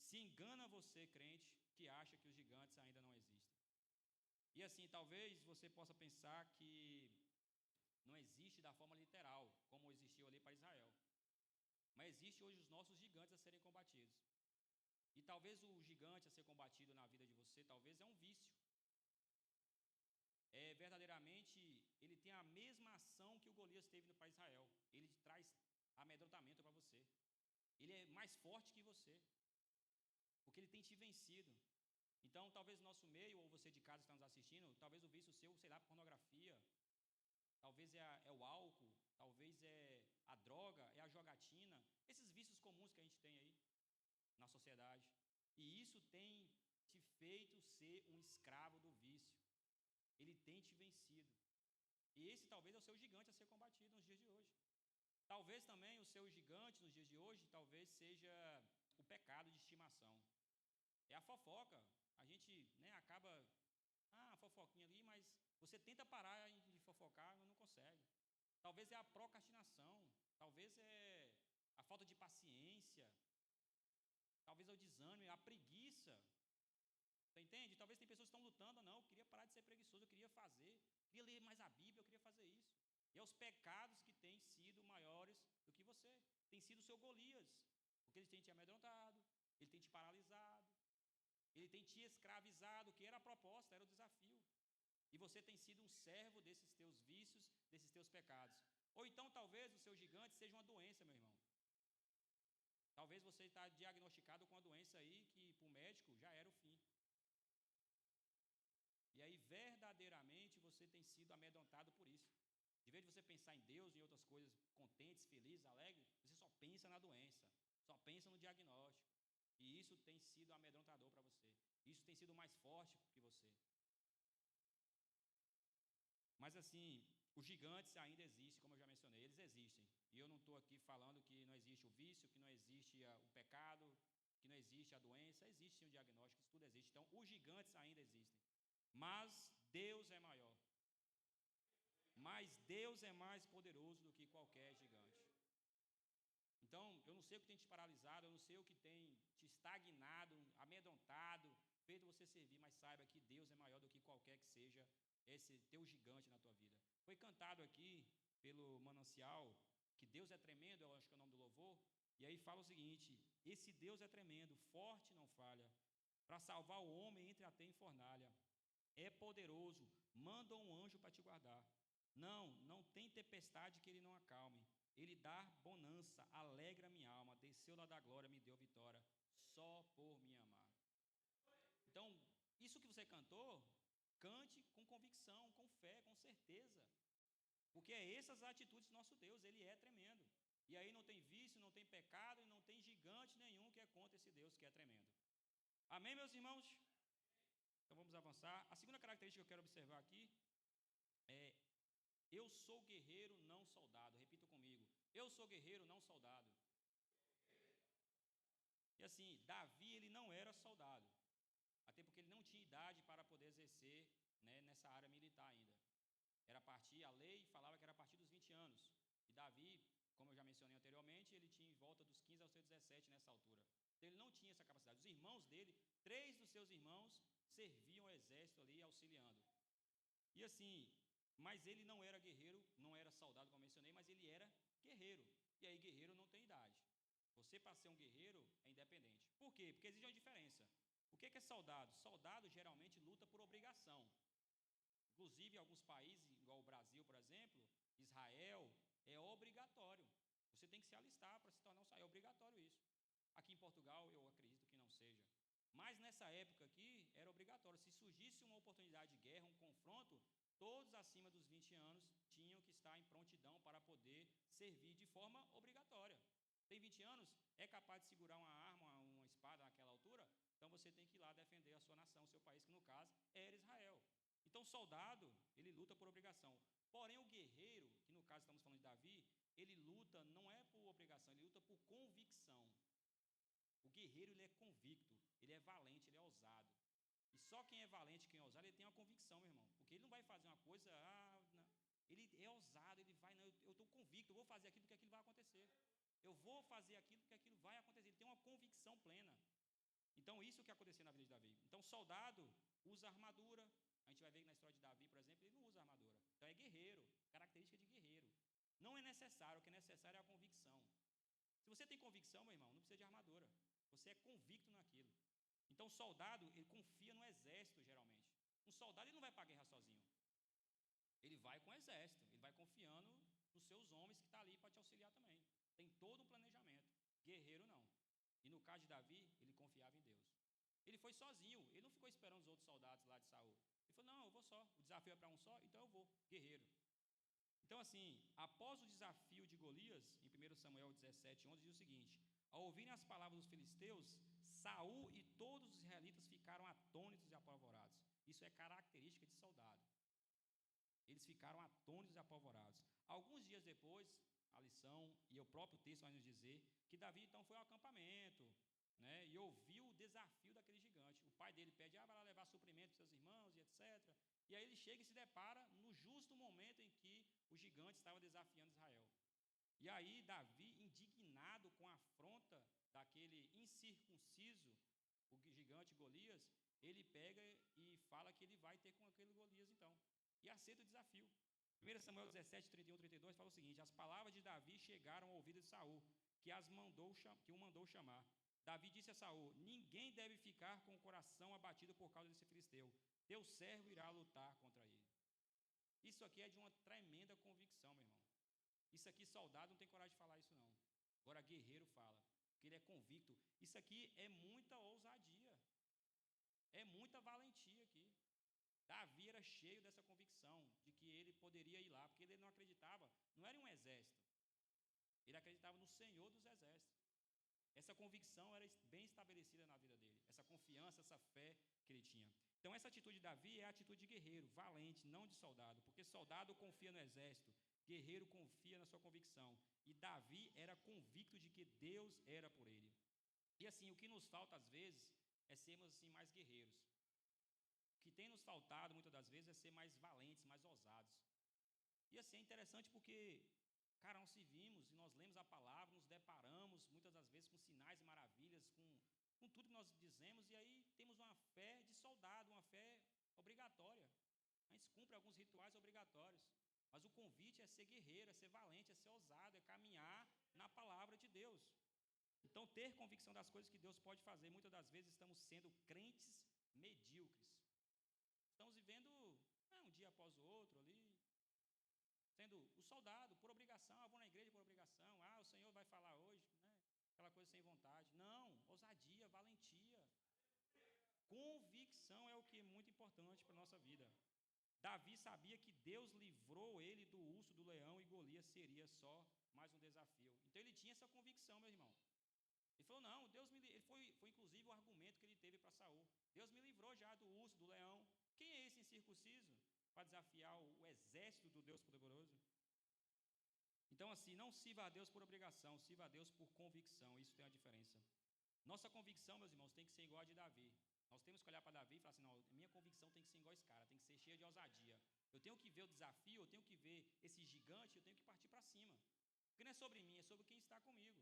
se engana você, crente, que acha que os gigantes ainda não existem. E assim, talvez você possa pensar que não existe da forma literal, como existiu ali para Israel. Mas existe hoje os nossos gigantes a serem combatidos. E talvez o gigante a ser combatido na vida de você, talvez é um vício. Verdadeiramente, ele tem a mesma ação que o Golias teve para Israel. Ele traz amedrontamento para você. Ele é mais forte que você, porque ele tem te vencido. Então, talvez no nosso meio, ou você de casa que está nos assistindo, talvez o vício seu, sei lá, pornografia, talvez é o álcool, talvez é a droga, é a jogatina, esses vícios comuns que a gente tem aí na sociedade. E isso tem te feito ser um escravo do vício. Ele tem te vencido. E esse talvez é o seu gigante a ser combatido nos dias de hoje. Talvez também o seu gigante nos dias de hoje, talvez seja o pecado de estimação. É a fofoca. A gente, né, acaba, a fofoquinha ali, mas você tenta parar de fofocar, mas não consegue. Talvez é a procrastinação. Talvez é a falta de paciência. Talvez é o desânimo, a preguiça. Você entende? Talvez tem pessoas que estão lutando, não, eu queria parar de ser preguiçoso, eu queria fazer, queria ler mais a Bíblia, eu queria fazer isso. E é os pecados que têm sido maiores do que você. Tem sido o seu Golias, porque ele tem te amedrontado, ele tem te paralisado, ele tem te escravizado, que era a proposta, era o desafio. E você tem sido um servo desses teus vícios, desses teus pecados. Ou então talvez o seu gigante seja uma doença, meu irmão. Talvez você está diagnosticado com uma doença aí que para o médico já era o fim. E aí verdadeiramente você tem sido amedrontado por isso. De vez de você pensar em Deus e em outras coisas contentes, felizes, alegres, você só pensa na doença, só pensa no diagnóstico. E isso tem sido amedrontador para você. Isso tem sido mais forte que você. Mas assim, os gigantes ainda existem, como eu já mencionei, eles existem. E eu não estou aqui falando que não existe o vício, que não existe o pecado, que não existe a doença. Existe sim o diagnóstico, isso tudo existe. Então, os gigantes ainda existem. Mas Deus é maior. Mas Deus é mais poderoso do que qualquer gigante. Então, eu não sei o que tem te paralisado, eu não sei o que tem te estagnado, amedrontado, feito você servir, mas saiba que Deus é maior do que qualquer que seja esse teu gigante na tua vida. Foi cantado aqui pelo Manancial que Deus é tremendo, eu acho que é o nome do louvor, e aí fala o seguinte: esse Deus é tremendo, forte não falha, para salvar o homem entre a teia e fornalha. É poderoso, manda um anjo para te guardar. Não tem tempestade que ele não acalme. Ele dá bonança, alegra minha alma, desceu lá da glória, me deu vitória, só por me amar. Então, isso que você cantou, cante com convicção, com fé, com certeza. Porque é essas atitudes do nosso Deus, ele é tremendo. E aí não tem vício, não tem pecado e não tem gigante nenhum que é contra esse Deus que é tremendo. Amém, meus irmãos? Então vamos avançar. A segunda característica que eu quero observar aqui é: eu sou guerreiro, não soldado. Repita comigo: eu sou guerreiro, não soldado. E assim, Davi, ele não era soldado, até porque ele não tinha idade para poder exercer, né, nessa área militar ainda. Era a partir, a lei falava que era a partir dos 20 anos. E Davi, como eu já mencionei anteriormente, ele tinha em volta dos 15 aos seus 17 nessa altura. Então ele não tinha essa capacidade. Os irmãos dele, 3 dos seus irmãos, serviam ao exército ali, auxiliando. E assim, mas ele não era guerreiro, não era soldado, como eu mencionei, mas ele era guerreiro. E aí guerreiro não tem idade. Você, para ser um guerreiro, é independente. Por quê? Porque existe uma diferença. O que é soldado? Soldado geralmente luta por obrigação. Inclusive, em alguns países, igual o Brasil, por exemplo, Israel, é obrigatório. Você tem que se alistar para se tornar um soldado. É obrigatório isso. Aqui em Portugal, eu acredito que não seja. Mas nessa época aqui, era obrigatório. Se surgisse uma oportunidade de guerra, um confronto, todos acima dos 20 anos tinham que estar em prontidão para poder servir de forma obrigatória. Tem 20 anos, é capaz de segurar uma arma, uma espada naquela altura? Então você tem que ir lá defender a sua nação, o seu país, que no caso era Israel. Então o soldado, ele luta por obrigação. Porém o guerreiro, que no caso estamos falando de Davi, ele luta não é por obrigação, ele luta por convicção. O guerreiro, ele é convicto, ele é valente, ele é ousado. E só quem é valente, quem é ousado, ele tem uma convicção, meu irmão. Porque ele não vai fazer uma coisa, não. Ele é ousado, ele vai, não, eu estou convicto, eu vou fazer aquilo porque aquilo vai acontecer. Eu vou fazer aquilo porque aquilo vai acontecer. Ele tem uma convicção plena. Então, isso que aconteceu na vida de Davi. Então, soldado usa armadura. A gente vai ver que na história de Davi, por exemplo, ele não usa armadura. Então, é guerreiro, característica de guerreiro. Não é necessário, o que é necessário é a convicção. Se você tem convicção, meu irmão, não precisa de armadura. Você é convicto naquilo. Então, o soldado, ele confia no exército, geralmente. Um soldado, ele não vai para a guerra sozinho. Ele vai com o exército, ele vai confiando nos seus homens que estão ali para te auxiliar também. Tem todo um planejamento. Guerreiro, não. E no caso de Davi, ele confiava em Deus. Ele foi sozinho, ele não ficou esperando os outros soldados lá de Saul. Ele falou, não, eu vou só. O desafio é para um só, então eu vou. Guerreiro. Então, assim, após o desafio de Golias, em 1 Samuel 17:11, diz o seguinte: ao ouvirem as palavras dos filisteus, Saul e todos os israelitas ficaram atônitos Isso é característica de soldado. Eles ficaram atônitos e apavorados. Alguns dias depois, a lição e o próprio texto vai nos dizer que Davi então foi ao acampamento, né, e ouviu o desafio daquele gigante. O pai dele pede, vai lá levar suprimento para seus irmãos e etc. E aí ele chega e se depara no justo momento em que o gigante estava desafiando Israel. E aí Davi, indignado com a afronta daquele incircunciso, o gigante Golias, ele pega e fala que ele vai ter com aquele Golias então. E aceita o desafio. 1 Samuel 17, 31, 32 fala o seguinte: as palavras de Davi chegaram ao ouvido de Saul, que o mandou chamar. Davi disse a Saul: ninguém deve ficar com o coração abatido por causa desse filisteu. Teu servo irá lutar contra ele. Isso aqui é de uma tremenda convicção, meu irmão. Isso aqui, soldado não tem coragem de falar isso não. Agora guerreiro fala, porque ele é convicto. Isso aqui é muita ousadia. É muita valentia aqui. Davi era cheio dessa convicção de que ele poderia ir lá, porque ele não acreditava, não era um exército. Ele acreditava no Senhor dos exércitos. Essa convicção era bem estabelecida na vida dele, essa confiança, essa fé que ele tinha. Então essa atitude de Davi é a atitude de guerreiro, valente, não de soldado, porque soldado confia no exército, guerreiro confia na sua convicção. E Davi era convicto de que Deus era por ele. E assim, o que nos falta às vezes é sermos assim mais guerreiros. O que tem nos faltado muitas das vezes é ser mais valentes, mais ousados. E assim, é interessante porque, cara, nós vimos e nós lemos a palavra, nos deparamos muitas das vezes com sinais e maravilhas, com tudo que nós dizemos, e aí temos uma fé de soldado, uma fé obrigatória. A gente cumpre alguns rituais obrigatórios, mas o convite é ser guerreiro, é ser valente, é ser ousado, é caminhar na palavra de Deus. Então, ter convicção das coisas que Deus pode fazer, muitas das vezes estamos sendo crentes medíocres. Estamos vivendo um dia após o outro ali, sendo o soldado por obrigação, vou na igreja por obrigação, o Senhor vai falar hoje, né? Aquela coisa sem vontade. Não, ousadia, valentia. Convicção é o que é muito importante para a nossa vida. Davi sabia que Deus livrou ele do urso, do leão, e Golias seria só mais um desafio. Então ele tinha essa convicção, meu irmão. Ele falou, não, Deus me livrou. Foi inclusive o argumento que ele teve para Saul. Deus me livrou já do urso, do leão. Quem é esse incircunciso para desafiar o exército do Deus poderoso? Então assim, não sirva a Deus por obrigação, sirva a Deus por convicção. Isso tem a diferença. Nossa convicção, meus irmãos, tem que ser igual a de Davi. Nós temos que olhar para Davi e falar assim, não, minha convicção tem que ser igual a esse cara, tem que ser cheia de ousadia. Eu tenho que ver o desafio, eu tenho que ver esse gigante, eu tenho que partir para cima. Porque não é sobre mim, é sobre quem está comigo.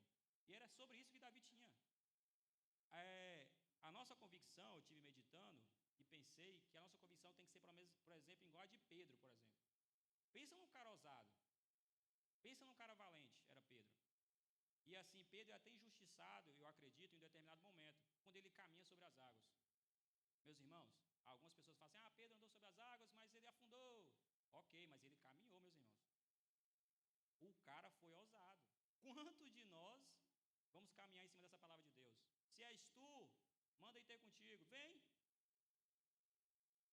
E era sobre isso que Davi tinha. A nossa convicção, eu estive meditando e pensei que a nossa convicção tem que ser, por exemplo, igual a de Pedro, por exemplo. Pensa num cara ousado. Pensa num cara valente, era Pedro. E assim, Pedro é até injustiçado, eu acredito, em um determinado momento, quando ele caminha sobre as águas. Meus irmãos, algumas pessoas falam assim, Pedro andou sobre as águas, mas ele afundou. Ok, mas ele caminhou, meus irmãos. O cara foi ousado. Quantos de nós vamos caminhar em cima dessa palavra de Deus? Se és tu, manda ir ter contigo, vem.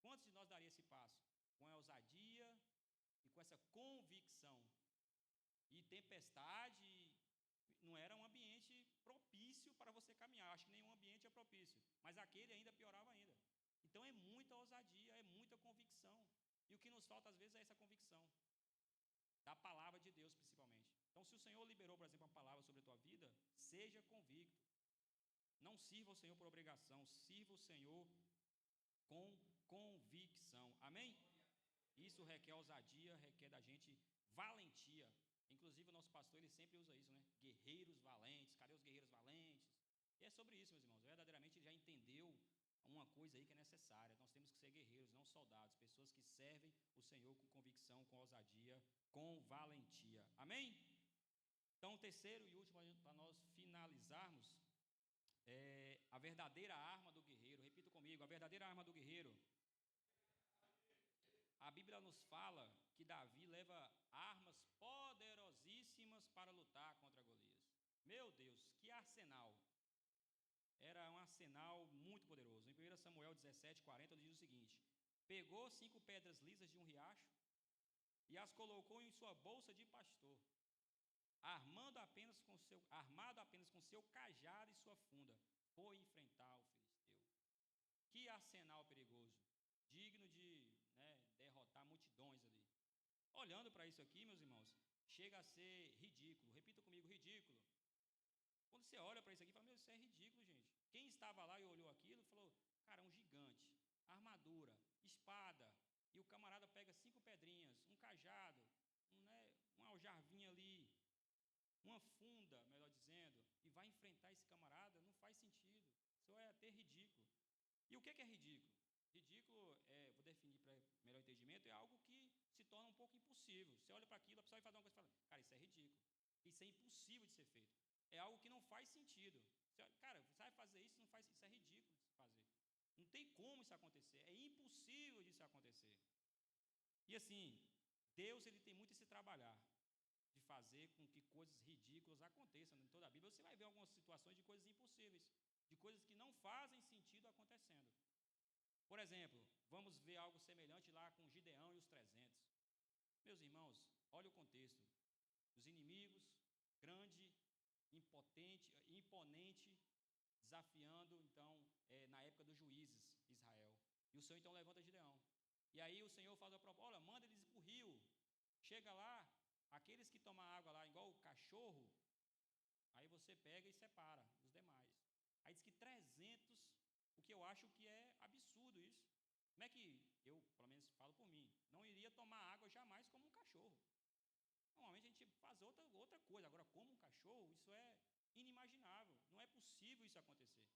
Quantos de nós daria esse passo? Com a ousadia e com essa convicção. E tempestade não era um ambiente propício para você caminhar. Acho que nenhum ambiente é propício. Mas aquele ainda piorava ainda. Então é muita ousadia, é muita convicção. E o que nos falta às vezes é essa convicção. Da palavra de Deus principalmente. Então se o Senhor liberou, por exemplo, uma palavra sobre a tua vida, seja convicto. Não sirva o Senhor por obrigação, sirva o Senhor com convicção. Amém? Isso requer ousadia, requer da gente valentia. Inclusive o nosso pastor, ele sempre usa isso, né? Guerreiros valentes, cadê os guerreiros valentes? E é sobre isso, meus irmãos, verdadeiramente ele já entendeu uma coisa aí que é necessária. Nós temos que ser guerreiros, não soldados, pessoas que servem o Senhor com convicção, com ousadia, com valentia. Amém? Então o terceiro e último, para nós finalizarmos, é a verdadeira arma do guerreiro. Repita comigo, a verdadeira arma do guerreiro. A Bíblia nos fala que Davi leva armas poderosíssimas para lutar contra Golias. Meu Deus, que arsenal! Era um arsenal muito poderoso. Em 1 Samuel 17, 40, ele diz o seguinte: pegou 5 pedras lisas de um riacho e as colocou em sua bolsa de pastor, armado apenas com seu cajado e sua funda, foi enfrentar o filisteu. Que arsenal perigoso! digno de, derrotar multidões ali. Olhando para isso aqui, meus irmãos, chega a ser ridículo. Repita comigo, ridículo. Quando você olha para isso aqui, fala, meu, isso é ridículo, gente. Quem estava lá e olhou aquilo, falou, cara, um gigante, armadura, espada, e o camarada pega 5 pedrinhas, um cajado, uma aljarvinha ali, uma funda, melhor dizendo, e vai enfrentar esse camarada, não faz sentido. Isso é até ridículo. E o que é ridículo? Ridículo, vou definir para melhor entendimento, é algo que se torna um pouco impossível. Você olha para aquilo, a pessoa vai fazer uma coisa e fala, cara, isso é ridículo. Isso é impossível de ser feito. É algo que não faz sentido. Você olha, cara, você vai fazer isso, isso é ridículo de se fazer. Não tem como isso acontecer. É impossível disso acontecer. E assim, Deus ele tem muito esse trabalhar de fazer com que coisas ridículas aconteçam. Em toda a Bíblia você vai ver algumas situações de coisas impossíveis, de coisas que não fazem sentido acontecendo. Por exemplo, vamos ver algo semelhante lá com Gideão e os 300. Meus irmãos, olha o contexto. Os inimigos, grande, impotente, imponente, desafiando, então, na época dos juízes, Israel. E o Senhor, então, levanta Gideão. E aí o Senhor faz a proposta, olha, manda eles para o rio. Chega lá, aqueles que tomam água lá, igual o cachorro, aí você pega e separa os demais. Aí diz que 300, o que eu acho que é absurdo isso. Como é que, eu, pelo menos falo por mim, não iria tomar água jamais como um cachorro. Normalmente a gente faz outra coisa. Agora, como um cachorro, isso é inimaginável. Não é possível isso acontecer.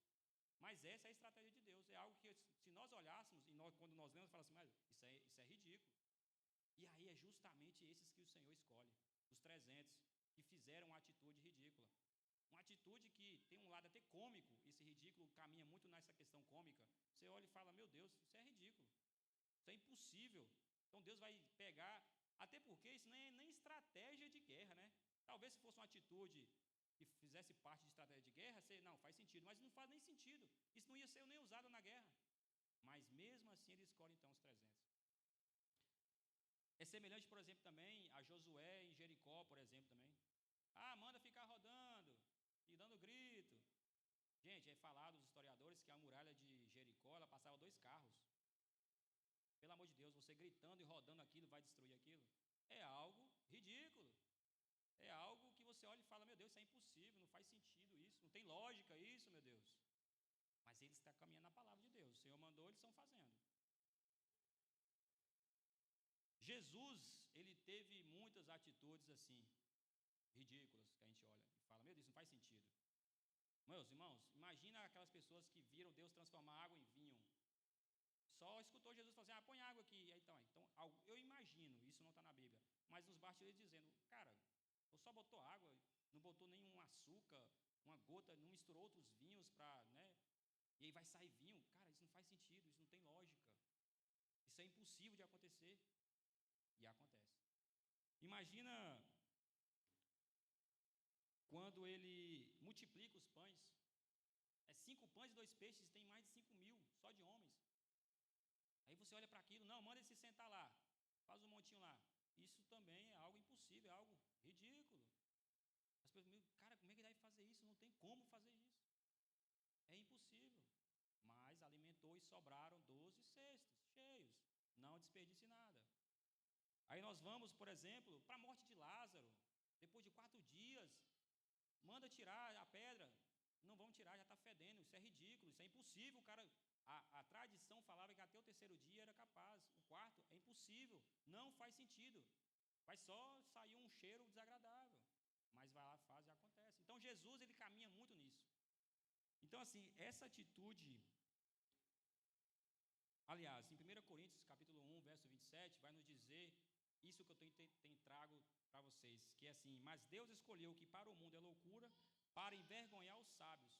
Mas essa é a estratégia de Deus. É algo que, se nós olhássemos, e quando nós lemos, falamos assim, mas isso é ridículo. E aí é justamente esses que o Senhor escolhe. Os 300, que fizeram uma atitude ridícula. Uma atitude que tem um lado até cômico. Esse ridículo caminha muito nessa questão cômica. Você olha e fala, meu Deus, isso é ridículo. Isso é impossível. Então Deus vai pegar... Até porque isso não é nem estratégia de guerra, né? Talvez se fosse uma atitude que fizesse parte de estratégia de guerra, não, faz sentido, mas não faz nem sentido. Isso não ia ser nem usado na guerra. Mas mesmo assim ele escolhe então os 300. É semelhante, por exemplo, também a Josué em Jericó, por exemplo, também. Manda ficar rodando e dando grito. Gente, é falado os historiadores que a muralha de Jericó, ela passava 2 carros. Pelo amor de Deus, você gritando e rodando aquilo, vai destruir aquilo? É algo ridículo. É algo que você olha e fala, meu Deus, isso é impossível, não faz sentido isso, não tem lógica isso, meu Deus. Mas eles estão caminhando na palavra de Deus. O Senhor mandou, eles estão fazendo. Jesus, ele teve muitas atitudes assim, ridículas, que a gente olha e fala, meu Deus, não faz sentido. Meus irmãos, imagina aquelas pessoas que viram Deus transformar água em vinho. Só escutou Jesus falar assim, põe água aqui. Então, eu imagino, isso não está na Bíblia, mas nos bastidores dizendo, cara, você só botou água, não botou nenhum açúcar, uma gota, não misturou outros vinhos para, e aí vai sair vinho. Cara, isso não faz sentido, isso não tem lógica. Isso é impossível de acontecer. E acontece. Imagina quando ele multiplica os pães. 5 pães e 2 peixes, tem mais de 5.000, só de homens. Aí você olha para aquilo, não, manda ele se sentar lá, faz um montinho lá. Isso também é algo impossível, é algo ridículo. As pessoas, cara, como é que deve fazer isso? Não tem como fazer isso. É impossível. Mas alimentou e sobraram 12 cestos cheios. Não desperdice nada. Aí nós vamos, por exemplo, para a morte de Lázaro. Depois de 4 dias, manda tirar a pedra. Não vão tirar, já está fedendo. Isso é ridículo, isso é impossível. O cara, a tradição falava que até o 3º dia era capaz. O 4º é impossível. Não faz sentido. Vai só sair um cheiro desagradável. Mas vai lá, faz e acontece. Então Jesus, ele caminha muito nisso. Então assim, essa atitude... Aliás, em 1 Coríntios, capítulo 1, verso 27, vai nos dizer isso que eu tenho trago para vocês, que é assim, mas Deus escolheu que para o mundo é loucura, para envergonhar os sábios,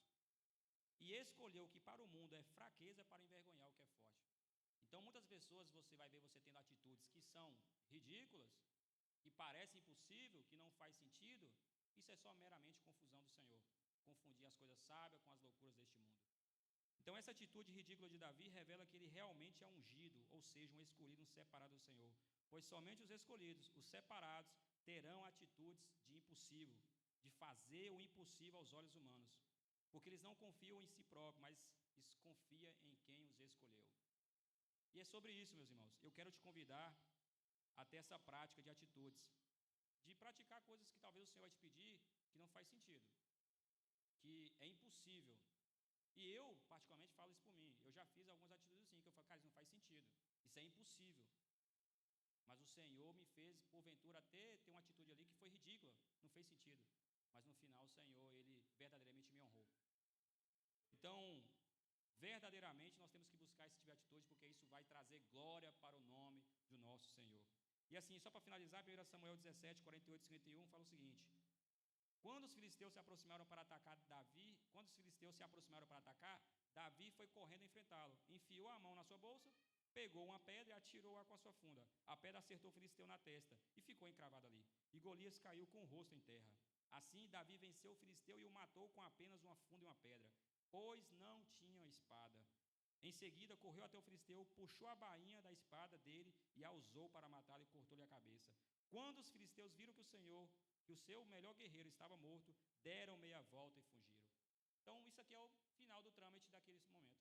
e escolheu que para o mundo é fraqueza, para envergonhar o que é forte. Então, muitas pessoas você vai ver você tendo atitudes que são ridículas, que parecem impossível, que não faz sentido, isso é só meramente confusão do Senhor, confundir as coisas sábias com as loucuras deste mundo. Então, essa atitude ridícula de Davi revela que ele realmente é ungido, ou seja, um escolhido, um separado do Senhor. Pois somente os escolhidos, os separados, terão atitudes de impossível, de fazer o impossível aos olhos humanos. Porque eles não confiam em si próprios, mas confiam em quem os escolheu. E é sobre isso, meus irmãos. Eu quero te convidar a ter essa prática de atitudes, de praticar coisas que talvez o Senhor vai te pedir que não faz sentido, que é impossível. E eu, particularmente, falo isso por mim. Eu já fiz algumas atitudes assim, que eu falo, cara, isso não faz sentido. Isso é impossível. Mas o Senhor me fez, porventura, até ter uma atitude ali que foi ridícula, não fez sentido. Mas no final o Senhor, Ele verdadeiramente me honrou. Então, verdadeiramente nós temos que buscar esse tipo de atitude, porque isso vai trazer glória para o nome do nosso Senhor. E assim, só para finalizar, 1 Samuel 17, 48 e 51, fala o seguinte: quando os filisteus se aproximaram para atacar Davi foi correndo a enfrentá-lo, enfiou a mão na sua bolsa, pegou uma pedra e atirou-a com a sua funda. A pedra acertou o filisteu na testa e ficou encravada ali. E Golias caiu com o rosto em terra. Assim, Davi venceu o filisteu e o matou com apenas uma funda e uma pedra, pois não tinha espada. Em seguida, correu até o filisteu, puxou a bainha da espada dele e a usou para matá-lo e cortou-lhe a cabeça. Quando os filisteus viram que o seu melhor guerreiro estava morto, deram meia volta e fugiram. Então, isso aqui é o final do trâmite daquele momento.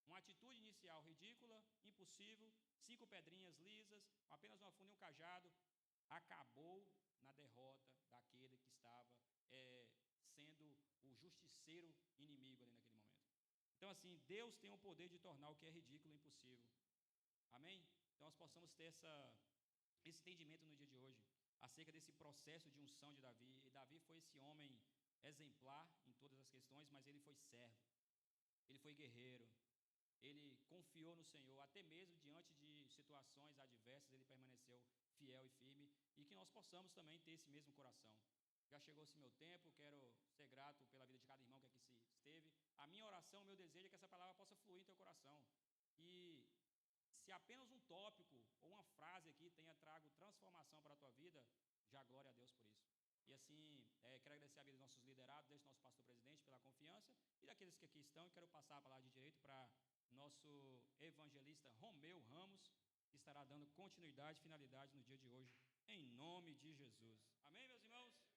Uma atitude inicial ridícula, impossível, 5 pedrinhas lisas, apenas uma funda e um cajado, acabou na derrota daquele que estava sendo o justiceiro inimigo ali naquele momento. Então, assim, Deus tem o poder de tornar o que é ridículo impossível. Amém? Então, nós possamos ter esse entendimento no dia de hoje, acerca desse processo de unção de Davi. E Davi foi esse homem exemplar em todas as questões, mas ele foi servo, ele foi guerreiro, ele confiou no Senhor, até mesmo diante de situações adversas, ele permaneceu fiel e firme, e que nós possamos também ter esse mesmo coração. Já chegou esse meu tempo, quero ser grato pela vida de cada irmão que aqui esteve. A minha oração, o meu desejo é que essa palavra possa fluir em teu coração. E se apenas um tópico ou uma frase aqui tenha trago transformação para a tua vida, já glória a Deus por isso. E assim, quero agradecer a vida dos nossos liderados, desse nosso pastor presidente pela confiança, e daqueles que aqui estão. E quero passar a palavra de direito para nosso evangelista Romeu Ramos, que estará dando continuidade e finalidade no dia de hoje, em nome de Jesus. Amém, meus irmãos?